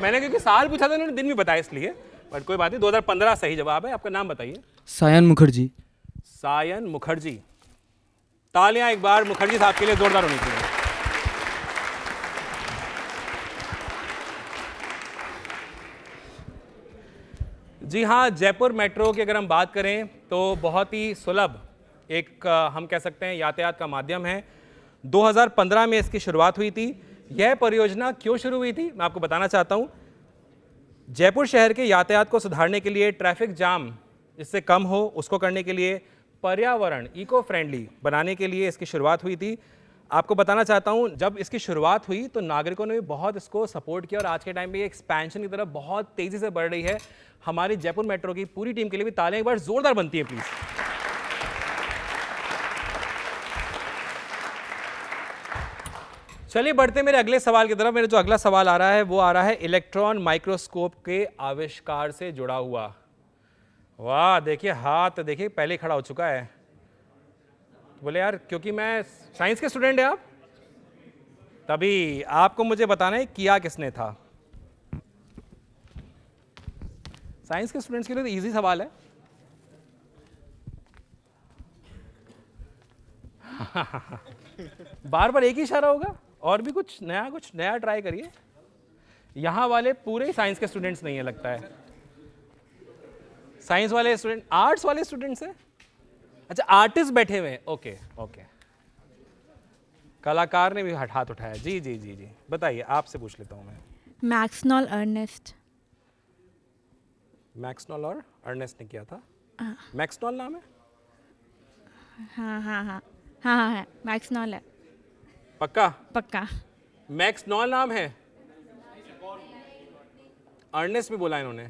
Speaker 1: मैंने क्योंकि साल पूछा था उन्होंने दिन भी बताया इसलिए, बट कोई बात नहीं। 2015 सही जवाब है। आपका नाम बताइए।
Speaker 11: सायन मुखर्जी।
Speaker 1: सायन मुखर्जी। तालियां एक बार मुखर्जी साहब के लिए जोरदार होनी चाहिए। जी हाँ, जयपुर मेट्रो की अगर हम बात करें तो बहुत ही सुलभ एक हम कह सकते हैं यातायात का माध्यम है। 2015 में इसकी शुरुआत हुई थी। यह परियोजना क्यों शुरू हुई थी मैं आपको बताना चाहता हूं। जयपुर शहर के यातायात को सुधारने के लिए, ट्रैफिक जाम जिससे कम हो उसको करने के लिए, पर्यावरण इको फ्रेंडली बनाने के लिए इसकी शुरुआत हुई थी। आपको बताना चाहता हूँ, जब इसकी शुरुआत हुई तो नागरिकों ने भी बहुत इसको सपोर्ट किया और आज के टाइम पे ये एक्सपेंशन की तरफ बहुत तेज़ी से बढ़ रही है। हमारी जयपुर मेट्रो की पूरी टीम के लिए भी तालियां एक बार जोरदार बनती हैं प्लीज़। चलिए बढ़ते मेरे अगले सवाल की तरफ। मेरा जो अगला सवाल आ रहा है वो आ रहा है इलेक्ट्रॉन माइक्रोस्कोप के आविष्कार से जुड़ा हुआ। वाह, देखिए हाथ देखिए पहले ही खड़ा हो चुका है। बोले यार क्योंकि मैं साइंस के स्टूडेंट है आप, तभी आपको मुझे बताना है किया किसने था। साइंस के स्टूडेंट्स के लिए तो इजी सवाल है। बार बार एक ही इशारा होगा और भी कुछ नया ट्राई करिए। यहां वाले पूरे साइंस के स्टूडेंट्स नहीं है लगता है। साइंस वाले स्टूडेंट, आर्ट्स वाले स्टूडेंट्स हैं। अच्छा, आर्टिस्ट बैठे हुए हैं। ओके ओके, कलाकार ने भी हाथ उठाया। जी जी जी जी, बताइए, आपसे पूछ लेता हूं मैं।
Speaker 9: मैक्सनॉल अर्नेस्ट।
Speaker 1: मैक्सनॉल और अर्नेस्ट ने किया था। मैक्सनॉल नाम है?
Speaker 9: हाँ है, मैक्सनॉल है।
Speaker 1: पक्का?
Speaker 9: पक्का।
Speaker 1: मैक्सनॉल नाम है, अर्नेस्ट भी बोला इन्होंने।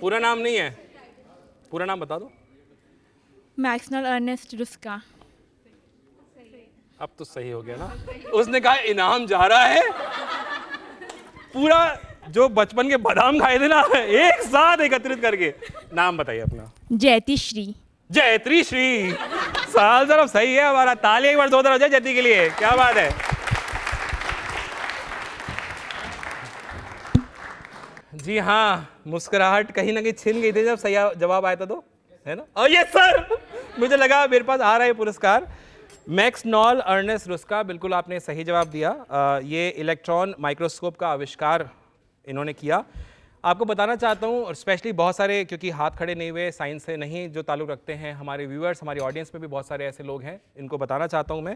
Speaker 1: पूरा नाम नहीं है, पूरा नाम बता दो।
Speaker 9: मैक्सनॉल अर्नेस्ट रुस्का।
Speaker 1: अब तो सही हो गया ना। उसने कहा इनाम जा रहा है। पूरा जो बचपन के बादाम खाए थे ना, एक साथ एकत्रित करके। नाम बताइए अपना।
Speaker 9: जयती श्री।
Speaker 1: जयत्री श्री। साल जरा सही है हमारा। ताली एक बार जोरदार हो जाए जयती के लिए। क्या बात है। जी हाँ, मुस्कुराहट कहीं ना कहीं छिन गई थी जब सही जवाब आया था, तो है ना। और ये सर, मुझे लगा मेरे पास आ रहा है पुरस्कार। मैक्सनॉल अर्नेस्ट रुस्का, बिल्कुल आपने सही जवाब दिया। ये इलेक्ट्रॉन माइक्रोस्कोप का आविष्कार इन्होंने किया। आपको बताना चाहता हूँ, और स्पेशली बहुत सारे, क्योंकि हाथ खड़े नहीं हुए, साइंस से नहीं जो ताल्लुक़ रखते हैं, हमारे व्यूअर्स, हमारी ऑडियंस में भी बहुत सारे ऐसे लोग हैं, इनको बताना चाहता हूँ मैं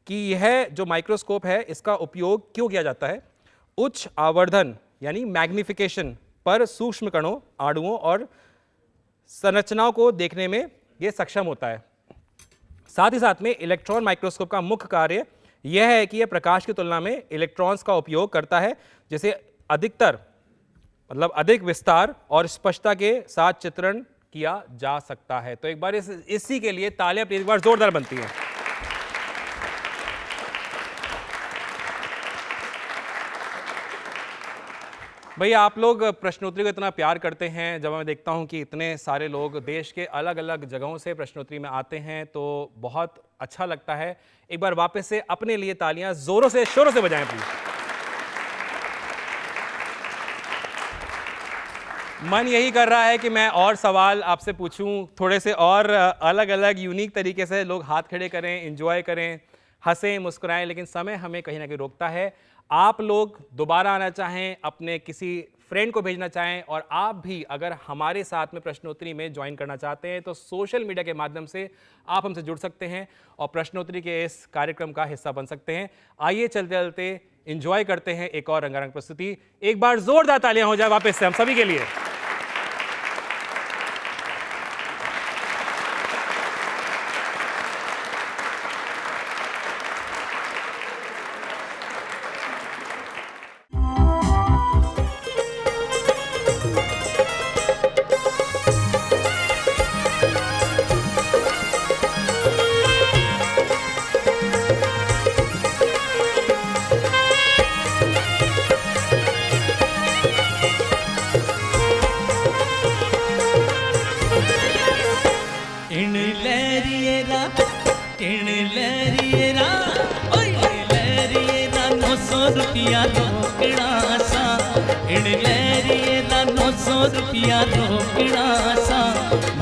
Speaker 1: कि यह जो माइक्रोस्कोप है इसका उपयोग क्यों किया जाता है। उच्च आवर्धन यानी मैग्निफिकेशन पर सूक्ष्म कणों, अणुओं और संरचनाओं को देखने में यह सक्षम होता है। साथ ही साथ में इलेक्ट्रॉन माइक्रोस्कोप का मुख्य कार्य यह है कि यह प्रकाश की तुलना में इलेक्ट्रॉन्स का उपयोग करता है, जिसे अधिक विस्तार और स्पष्टता के साथ चित्रण किया जा सकता है। तो एक बार इसी के लिए तालियां एक बार जोरदार बनती हैं। भैया आप लोग प्रश्नोत्तरी को इतना प्यार करते हैं, जब मैं देखता हूं कि इतने सारे लोग देश के अलग अलग जगहों से प्रश्नोत्तरी में आते हैं तो बहुत अच्छा लगता है। एक बार वापस से अपने लिए तालियां जोरों से शोरों से बजाएं प्लीज। मन यही कर रहा है कि मैं और सवाल आपसे पूछूं, थोड़े से और अलग अलग यूनिक तरीके से लोग हाथ खड़े करें, एंजॉय करें, हंसें, मुस्कुराएं, लेकिन समय हमें कहीं ना कहीं रोकता है। आप लोग दोबारा आना चाहें, अपने किसी फ्रेंड को भेजना चाहें, और आप भी अगर हमारे साथ में प्रश्नोत्तरी में ज्वाइन करना चाहते हैं तो सोशल मीडिया के माध्यम से आप हमसे जुड़ सकते हैं और प्रश्नोत्तरी के इस कार्यक्रम का हिस्सा बन सकते हैं। आइए चलते चलते एंजॉय करते हैं एक और रंगारंग प्रस्तुति। एक बार जोरदार तालियां हो जाए वापस से हम सभी के लिए।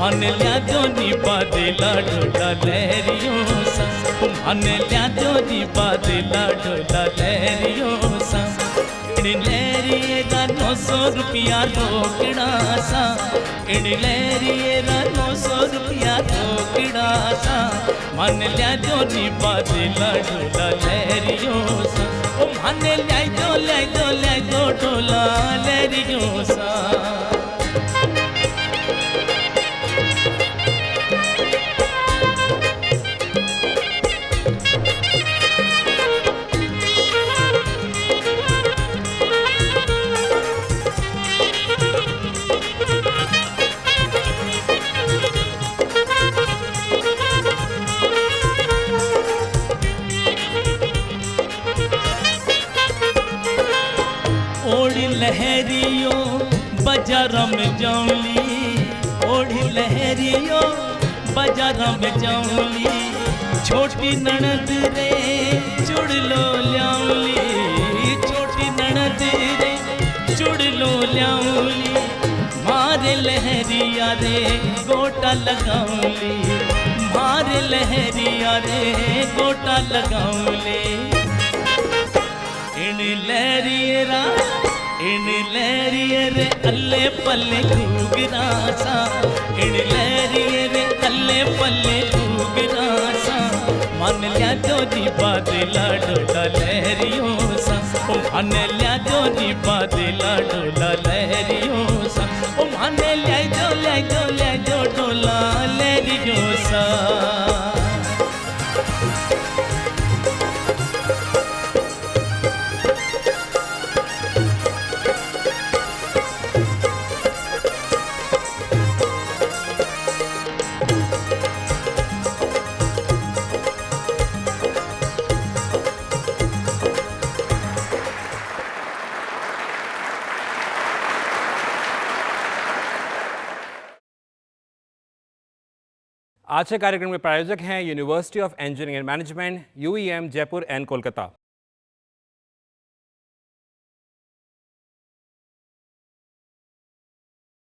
Speaker 14: मन लिया जो नी बादला ढोला लहरियों सा, मन लिया जो नी बादला ढोला लहरियों सा। इन लहरिए दा 900 रुपया रोकड़ा सा, इन लहरिए दा 900 रुपया रोकड़ा सा। मन लिया जो नी बादला ढोला लहरियों सा, मन लिया जो ढोला लहरियों सा। लहरियो बाजारों में जाऊंली, ओढ़ी लहरियो बाजारों में जाऊंली, छोटी ननद रे चुड़ लो ल्याऊंली, छोटी ननद रे चुड़ लो ल्याऊंली, मारे लहरिया रे गोटा लगाऊंली, मारे लहरिया रे गोटा लगाऊंली। इन लहरिये रे अल्ले पल्ले घूगरा सा, इन लहरिये रे अल्ले पल्ले घूगरा सा, मान लिया जोरी बादला डोला लहरियों सा, ओ मान लिया जोरी बादला डोला लहरियों सा, ओ मान लिया जो डोला लहरियों सा।
Speaker 1: आज के कार्यक्रम के प्रायोजक हैं university of engineering and management, UEM Jaipur and Kolkata.